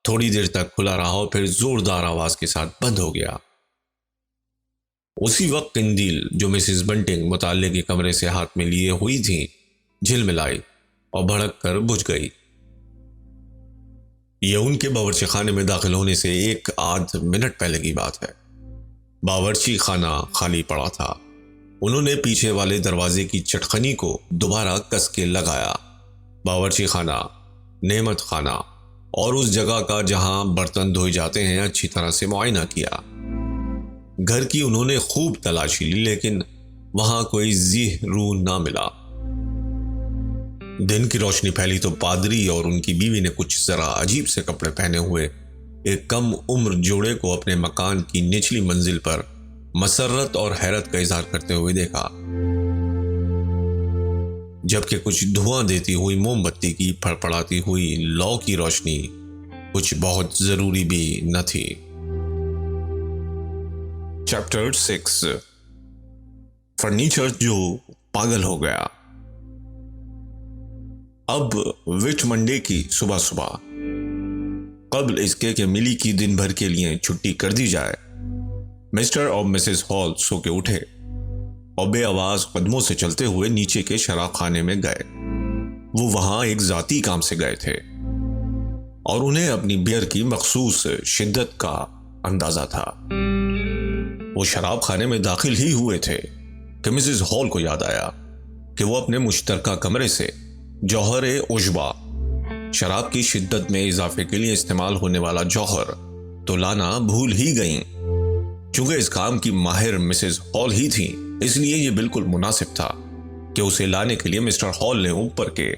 [SPEAKER 1] تھوڑی دیر تک کھلا رہا اور پھر زوردار آواز کے ساتھ بند ہو گیا۔ اسی وقت قندیل جو مسز بنٹنگ مطالعے کے کمرے سے ہاتھ میں لیے ہوئی تھی جھلملائی اور بھڑک کر بجھ گئی۔ یہ ان کے باورچی خانے میں داخل ہونے سے 1 منٹ پہلے کی بات ہے۔ باورچی خانہ خالی پڑا تھا۔ انہوں نے پیچھے والے دروازے کی چٹخنی کو دوبارہ کس کے لگایا۔ باورچی خانہ، نعمت خانہ اور اس جگہ کا جہاں برتن دھوئے جاتے ہیں اچھی طرح سے معائنہ کیا۔ گھر کی انہوں نے خوب تلاشی لی، لیکن وہاں کوئی زیہ روح نہ ملا۔ دن کی روشنی پھیلی تو پادری اور ان کی بیوی نے کچھ ذرا عجیب سے کپڑے پہنے ہوئے ایک کم عمر جوڑے کو اپنے مکان کی نچلی منزل پر مسرت اور حیرت کا اظہار کرتے ہوئے دیکھا۔ جبکہ کچھ دھواں دیتی ہوئی موم بتی کی پھڑپڑاتی ہوئی لو کی روشنی کچھ بہت ضروری بھی نہ تھی۔ چیپٹر 6 فرنیچر جو پاگل ہو گیا۔ اب وچ منڈے کی صبح صبح قبل اس کے کہ ملی کی دن بھر کے لیے چھٹی کر دی جائے، مسٹر اور مسز ہال سو کے اٹھے اور بے آواز قدموں سے چلتے ہوئے نیچے کے شراب خانے میں گئے۔ وہ وہاں ایک ذاتی کام سے گئے تھے اور انہیں اپنی بیئر کی مخصوص شدت کا اندازہ تھا۔ وہ شراب خانے میں داخل ہی ہوئے تھے کہ مسز ہال کو یاد آیا کہ وہ اپنے مشترکہ کمرے سے جوہر عشبہ، شراب کی شدت میں اضافے کے لیے استعمال ہونے والا جوہر تو لانا بھول ہی گئیں۔ چونکہ اس کام کی ماہر مسز ہال ہی تھیں، اس لیے یہ بالکل مناسب تھا کہ اسے لانے کے لیے مسٹر ہال نے اوپر کے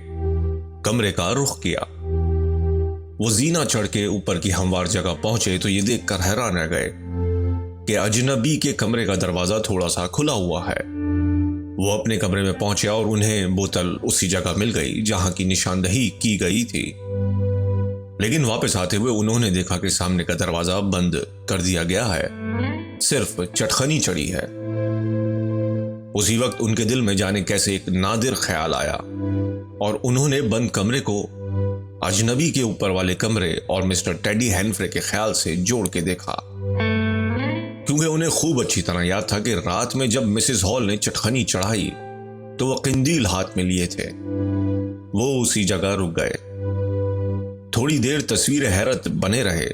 [SPEAKER 1] کمرے کا رخ کیا۔ وہ زینہ چڑھ کے اوپر کی ہموار جگہ پہنچے تو یہ دیکھ کر حیران رہ گئے کہ اجنبی کے کمرے کا دروازہ تھوڑا سا کھلا ہوا ہے۔ وہ اپنے کمرے میں پہنچے اور انہیں بوتل اسی جگہ مل گئی جہاں کی نشاندہی کی گئی تھی، لیکن واپس آتے ہوئے انہوں نے دیکھا کہ سامنے کا دروازہ بند کر دیا گیا ہے، صرف چٹخنی چڑھی ہے۔ اسی وقت ان کے دل میں جانے کیسے ایک نادر خیال آیا اور انہوں نے بند کمرے کو اجنبی کے اوپر والے کمرے اور مسٹر ٹیڈی ہینفرے کے خیال سے جوڑ کے دیکھا، کیونکہ انہیں خوب اچھی طرح یاد تھا کہ رات میں جب مسز ہال نے چٹخنی چڑھائی تو وہ قندیل ہاتھ میں لیے تھے۔ وہ اسی جگہ رک گئے، تھوڑی دیر تصویر حیرت بنے رہے،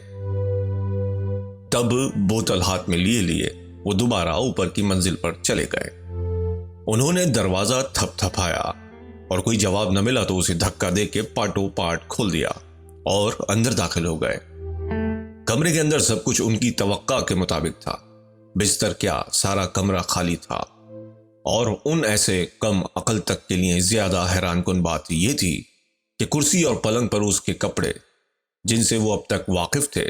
[SPEAKER 1] تب بوتل ہاتھ میں لیے وہ دوبارہ اوپر کی منزل پر چلے گئے۔ انہوں نے دروازہ تھپ تھپایا اور کوئی جواب نہ ملا تو اسے دھکا دے کے پاٹو پاٹ کھول دیا اور اندر داخل ہو گئے۔ کمرے کے اندر سب کچھ ان کی توقع کے مطابق تھا۔ بستر کیا، سارا کمرہ خالی تھا، اور ان ایسے کم عقل تک کے لیے زیادہ حیران کن بات یہ تھی کہ کرسی اور پلنگ پر اس کے کپڑے جن سے وہ اب تک واقف تھے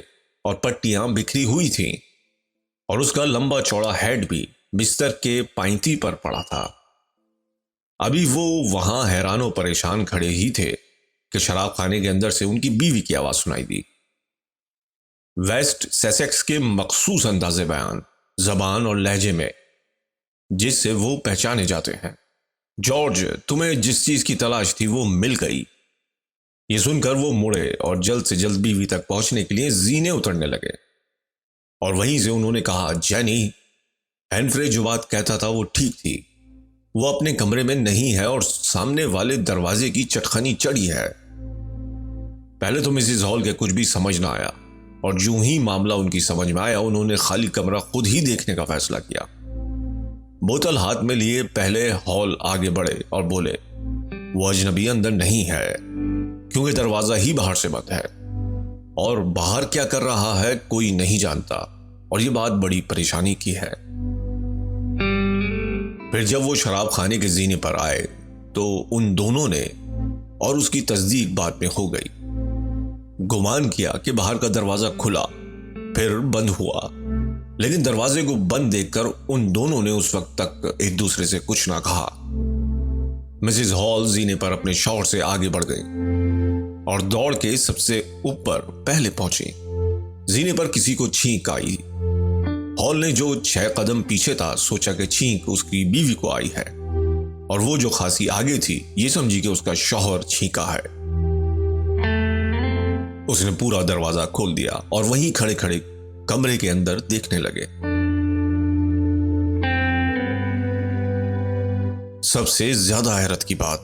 [SPEAKER 1] اور پٹیاں بکھری ہوئی تھیں، اور اس کا لمبا چوڑا ہیڈ بھی بستر کے پائنتی پر پڑا تھا۔ ابھی وہ وہاں حیران و پریشان کھڑے ہی تھے کہ شراب خانے کے اندر سے ان کی بیوی کی آواز سنائی دی، ویسٹ سیسیکس کے مخصوص انداز بیان، زبان اور لہجے میں جس سے وہ پہچانے جاتے ہیں۔ جارج، تمہیں جس چیز کی تلاش تھی وہ مل گئی۔ یہ سن کر وہ مڑے اور جلد سے جلد بیوی تک پہنچنے کے لیے زینے اترنے لگے، اور وہیں سے انہوں نے کہا، جینی، ہینفرے جو بات کہتا تھا وہ ٹھیک تھی، وہ اپنے کمرے میں نہیں ہے اور سامنے والے دروازے کی چٹخنی چڑھی ہے۔ پہلے تو مسز ہال کے کچھ بھی سمجھ نہ آیا، اور جو ہی معاملہ ان کی سمجھ میں آیا انہوں نے خالی کمرہ خود ہی دیکھنے کا فیصلہ کیا۔ بوتل ہاتھ میں لیے پہلے ہال آگے بڑھے اور بولے، وہ اجنبی اندر نہیں ہے کیونکہ دروازہ ہی باہر سے بند ہے، اور باہر کیا کر رہا ہے کوئی نہیں جانتا، اور یہ بات بڑی پریشانی کی ہے۔ پھر جب وہ شراب خانے کے زینے پر آئے تو ان دونوں نے، اور اس کی تصدیق بعد میں ہو گئی، گمان کیا کہ باہر کا دروازہ کھلا پھر بند ہوا، لیکن دروازے کو بند دیکھ کر ان دونوں نے اس وقت تک ایک دوسرے سے کچھ نہ کہا۔ مسز ہال زینے پر اپنے شوہر سے آگے بڑھ گئی اور دوڑ کے سب سے اوپر پہلے پہنچی۔ زینے پر کسی کو چھینک آئی۔ ہال نے جو 6 قدم پیچھے تھا سوچا کہ چھینک اس کی بیوی کو آئی ہے، اور وہ جو خاصی آگے تھی یہ سمجھی کہ اس کا شوہر چھینکا ہے۔ اس نے پورا دروازہ کھول دیا اور وہیں کھڑے کھڑے کمرے کے اندر دیکھنے لگے۔ سب سے زیادہ حیرت کی بات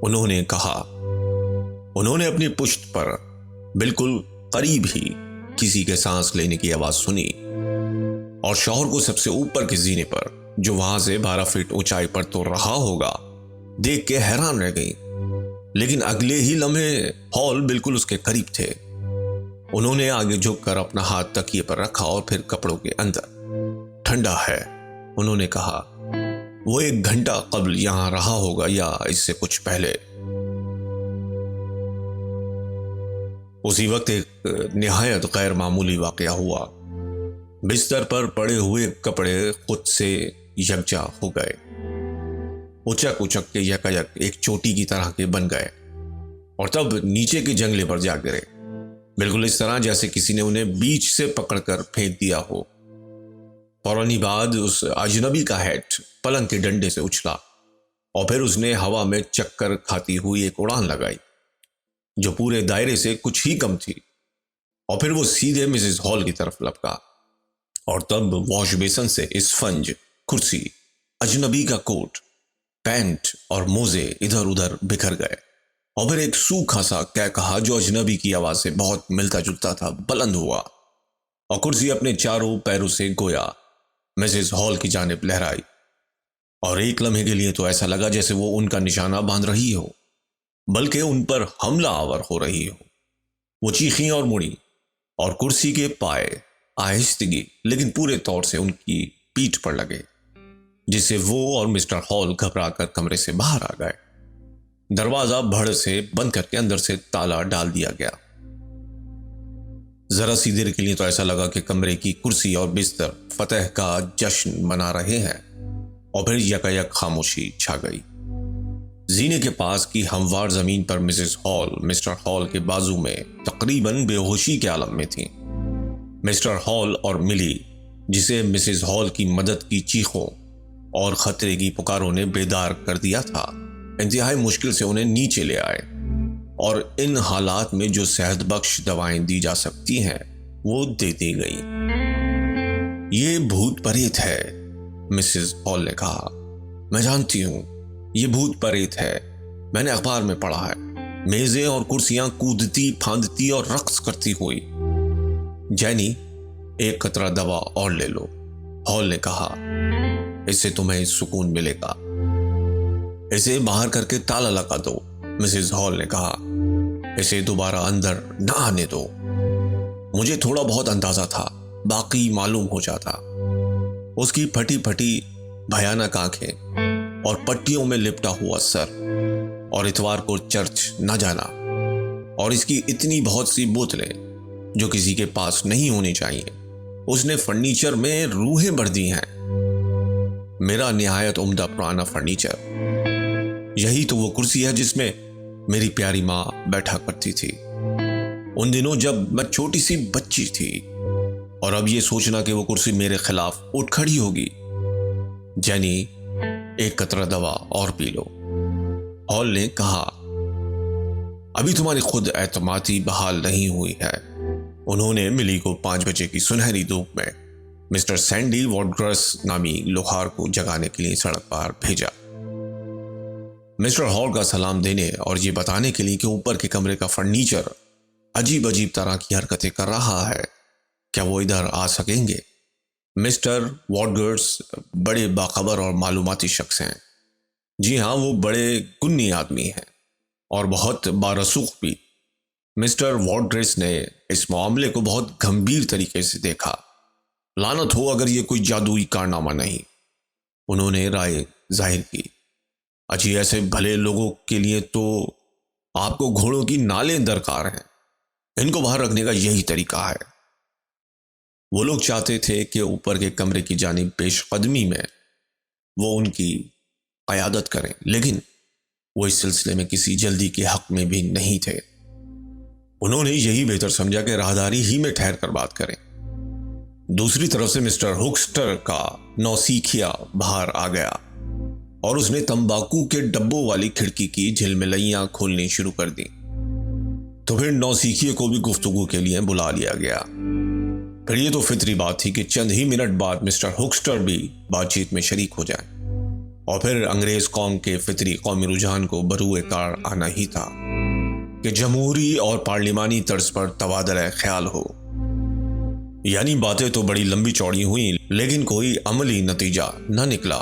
[SPEAKER 1] انہوں نے کہا، انہوں نے اپنی پشت پر بالکل قریب ہی کسی کے سانس لینے کی آواز سنی، اور شوہر کو سب سے اوپر کے زینے پر جو وہاں سے 12 فٹ اونچائی پر تو رہا ہوگا دیکھ کے حیران رہ گئی، لیکن اگلے ہی لمحے ہال بالکل اس کے قریب تھے۔ انہوں نے آگے جھک کر اپنا ہاتھ تکیے پر رکھا اور پھر کپڑوں کے اندر۔ ٹھنڈا ہے، انہوں نے کہا، وہ 1 گھنٹہ قبل یہاں رہا ہوگا یا اس سے کچھ پہلے۔ اسی وقت ایک نہایت غیر معمولی واقعہ ہوا۔ بستر پر پڑے ہوئے کپڑے خود سے یکجا ہو گئے۔ اچک اچک کے یکایک ایک چوٹی کی طرح کے بن گئے اور تب نیچے کے جنگلے پر جا گرے، بالکل اس طرح جیسے کسی نے انہیں بیچ سے پکڑ کر پھینک دیا ہو۔ فوراً ہی بعد اس اجنبی کا ہیڈ پلنگ کے ڈنڈے سے اچھلا اور پھر اس نے ہوا میں چکر کھاتی ہوئی ایک اڑان لگائی جو پورے دائرے سے کچھ ہی کم تھی، اور پھر وہ سیدھے مسز ہال کی طرف لپکا، اور تب واش بیسن سے اسفنج، کرسی، اجنبی کا کوٹ، پینٹ اور موزے ادھر ادھر بکھر گئے، اور پھر ایک سوکھا سا کہا جو اجنبی کی آواز سے بہت ملتا جلتا تھا بلند ہوا، اور کرسی اپنے چاروں پیروں سے گویا مسز ہال کی جانب لہرائی، اور ایک لمحے کے لیے تو ایسا لگا جیسے وہ ان کا نشانہ باندھ رہی ہو، بلکہ ان پر حملہ آور ہو رہی ہو۔ وہ چیخیں اور مڑی، اور کرسی کے پائے آہستگی لیکن پورے طور سے ان کی پیٹھ پر لگے، جس سے وہ اور مسٹر ہال گھبرا کر کمرے سے باہر آ گئے۔ دروازہ بھڑ سے بند کر کے اندر سے تالا ڈال دیا گیا۔ ذرا سی دیر کے لیے تو ایسا لگا کہ کمرے کی کرسی اور بستر فتح کا جشن منا رہے ہیں، اور پھر یکایک خاموشی چھا گئی۔ زینے کے پاس کی ہموار زمین پر مسز ہال مسٹر ہال کے بازو میں تقریباً بے ہوشی کے عالم میں تھیں۔ مسٹر ہال اور ملی، جسے مسز ہال کی مدد کی چیخوں اور خطرے کی پکاروں نے بیدار کر دیا تھا، انتہائی مشکل سے انہیں نیچے لے آئے، اور ان حالات میں جو صحت بخش دوائیں دی جا سکتی ہیں وہ دے دی گئی۔ یہ بھوت پریت ہے، مسز ہال نے کہا۔ میں جانتی ہوں یہ بھوت پریت ہے، میں نے اخبار میں پڑھا ہے۔ میزیں اور کرسیاں کودتی پھاندتی اور رقص کرتی ہوئی۔ جینی، ایک قطرہ دوا اور لے لو، ہال نے کہا، اس سے تمہیں سکون ملے گا۔ اسے باہر کر کے تالا لگا دو، مسز ہال نے کہا، اسے دوبارہ اندر نہ آنے دو۔ مجھے تھوڑا بہت اندازہ تھا، باقی معلوم ہو جاتا۔ اس کی پھٹی پھٹی بھیانک آنکھیں اور پٹیوں میں لپٹا ہوا سر، اور اتوار کو چرچ نہ جانا، اور اس کی اتنی بہت سی بوتلیں جو کسی کے پاس نہیں ہونی چاہیے۔ اس نے فرنیچر میں روحیں بھر دی ہیں، میرا نہایت عمدہ پرانا فرنیچر۔ یہی تو وہ کرسی ہے جس میں میری پیاری ماں بیٹھا کرتی تھی ان دنوں جب میں چھوٹی سی بچی تھی، اور اب یہ سوچنا کہ وہ کرسی میرے خلاف اٹھ کھڑی ہوگی۔ جینی، ایک قطرہ دوا اور پی لو، ہال نے کہا۔ ابھی تمہاری خود اعتمادی بحال نہیں ہوئی ہے۔ انہوں نے ملی کو 5 بجے کی سنہری دھوپ میں مسٹر سینڈی واڈگرس نامی لوہار کو جگانے کے لیے سڑک پر بھیجا۔ مسٹر ہال کا سلام دینے اور یہ بتانے کے لیے کہ اوپر کے کمرے کا فرنیچر عجیب عجیب طرح کی حرکتیں کر رہا ہے، کیا وہ ادھر آ سکیں گے؟ مسٹر واڈگرس بڑے باخبر اور معلوماتی شخص ہیں۔ جی ہاں، وہ بڑے گنی آدمی ہیں اور بہت بارسوخ بھی۔ مسٹر واڈگرس نے اس معاملے کو بہت گمبھیر طریقے سے دیکھا۔ لعنت ہو اگر یہ کوئی جادوئی کارنامہ نہیں، انہوں نے رائے ظاہر کی۔ اچھی، ایسے بھلے لوگوں کے لیے تو آپ کو گھوڑوں کی نالیں درکار ہیں، ان کو باہر رکھنے کا یہی طریقہ ہے۔ وہ لوگ چاہتے تھے کہ اوپر کے کمرے کی جانب پیش قدمی میں وہ ان کی قیادت کریں، لیکن وہ اس سلسلے میں کسی جلدی کے حق میں بھی نہیں تھے۔ انہوں نے یہی بہتر سمجھا کہ راہداری ہی میں ٹھہر کر بات کریں۔ دوسری طرف سے مسٹر ہوکسٹر کا نوسیکھیا باہر آ گیا اور اس نے تمباکو کے ڈبوں والی کھڑکی کی جھلملیاں کھولنی شروع کر دی۔ تو پھر نوسیکھیے کو بھی گفتگو کے لیے بلا لیا گیا۔ پھر یہ تو فطری بات تھی کہ چند ہی منٹ بعد مسٹر ہوکسٹر بھی بات چیت میں شریک ہو جائے، اور پھر انگریز قوم کے فطری قومی رجحان کو بروئے کار آنا ہی تھا کہ جمہوری اور پارلیمانی طرز پر تبادلہ خیال ہو۔ یعنی باتیں تو بڑی لمبی چوڑی ہوئیں لیکن کوئی عملی نتیجہ نہ نکلا۔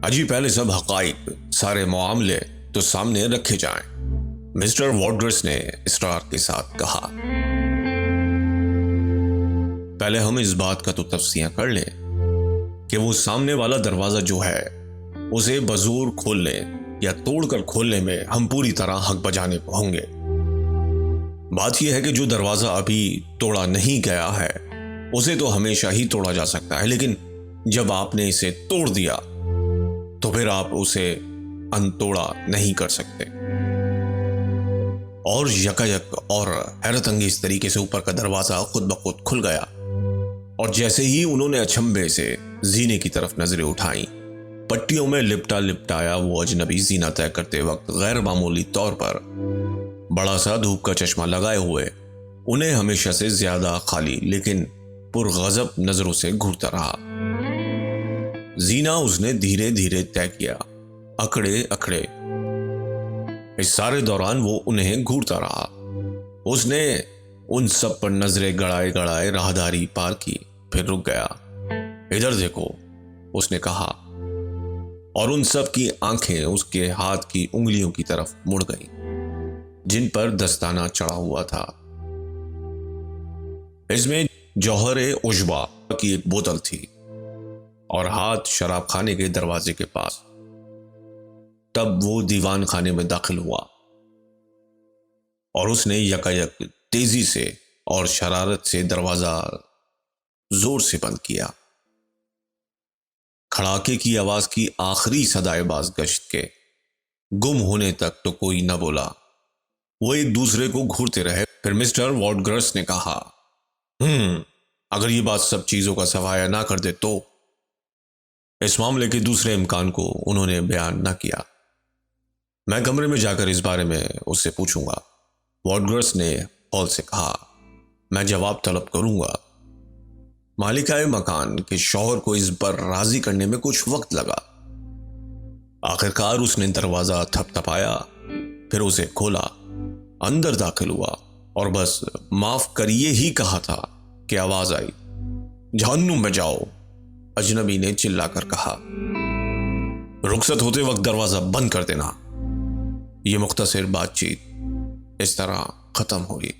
[SPEAKER 1] اجی، پہلے سب حقائق، سارے معاملے تو سامنے رکھے جائیں، مسٹر واڈگرس نے اصرار کے ساتھ کہا۔ پہلے ہم اس بات کا تو تفصیل کر لیں کہ وہ سامنے والا دروازہ جو ہے اسے بزور کھولنے یا توڑ کر کھولنے میں ہم پوری طرح حق بجانے کو ہوں گے۔ بات یہ ہے کہ جو دروازہ ابھی توڑا نہیں گیا ہے اسے تو ہمیشہ ہی توڑا جا سکتا ہے، لیکن جب آپ نے اسے توڑ دیا تو پھر آپ اسے انتوڑا نہیں کر سکتے۔ اور یکایک اور حیرت انگیز طریقے سے اوپر کا دروازہ خود بخود کھل گیا، اور جیسے ہی انہوں نے اچنبھے سے زینے کی طرف نظریں اٹھائیں، پٹیوں میں لپٹا لپٹایا وہ اجنبی زینہ طے کرتے وقت غیر معمولی طور پر بڑا سا دھوپ کا چشمہ لگائے ہوئے انہیں ہمیشہ سے زیادہ خالی لیکن پرغضب نظروں سے گھورتا رہا۔ زینہ اس نے دھیرے دھیرے طے کیا، اکڑے اکڑے۔ اس سارے دوران وہ انہیں گھورتا رہا۔ اس نے ان سب پر نظریں گڑائے گڑائے راہداری پار کی، پھر رک گیا۔ ادھر دیکھو، اس نے کہا، اور ان سب کی آنکھیں اس کے ہاتھ کی انگلیوں کی طرف مڑ گئیں جن پر دستانہ چڑھا ہوا تھا۔ اس میں جوہر عشبہ کی ایک بوتل تھی اور ہاتھ شراب خانے کے دروازے کے پاس۔ تب وہ دیوان خانے میں داخل ہوا اور اس نے یکایک تیزی سے اور شرارت سے دروازہ زور سے بند کیا۔ کھڑاکے کی آواز کی آخری صدائے باز گشت کے گم ہونے تک تو کوئی نہ بولا۔ وہ ایک دوسرے کو گھورتے رہے۔ پھر مسٹر وارڈگرس نے کہا، اگر یہ بات سب چیزوں کا سفایا نہ کر دے تو؟ اس معاملے کے دوسرے امکان کو انہوں نے بیان نہ کیا۔ میں کمرے میں جا کر اس بارے میں اس سے پوچھوں گا، وارڈگرس نے ہال سے کہا۔ میں جواب طلب کروں گا۔ مالکہ مکان کے شوہر کو اس پر راضی کرنے میں کچھ وقت لگا۔ آخرکار اس نے دروازہ تھپ تھپایا، پھر اسے کھولا، اندر داخل ہوا اور بس معاف کریے ہی کہا تھا کہ آواز آئی، جہنم میں جاؤ، اجنبی نے چلا کر کہا۔ رخصت ہوتے وقت دروازہ بند کر دینا۔ یہ مختصر بات چیت اس طرح ختم ہوئی۔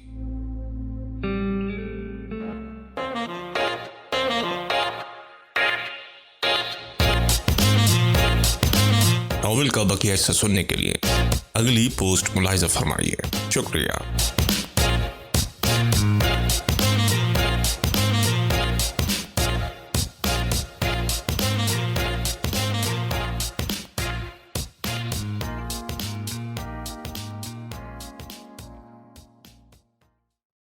[SPEAKER 1] ناول کا بقیہ حصہ سننے کے لیے اگلی پوسٹ ملاحظہ فرمائیے۔ شکریہ۔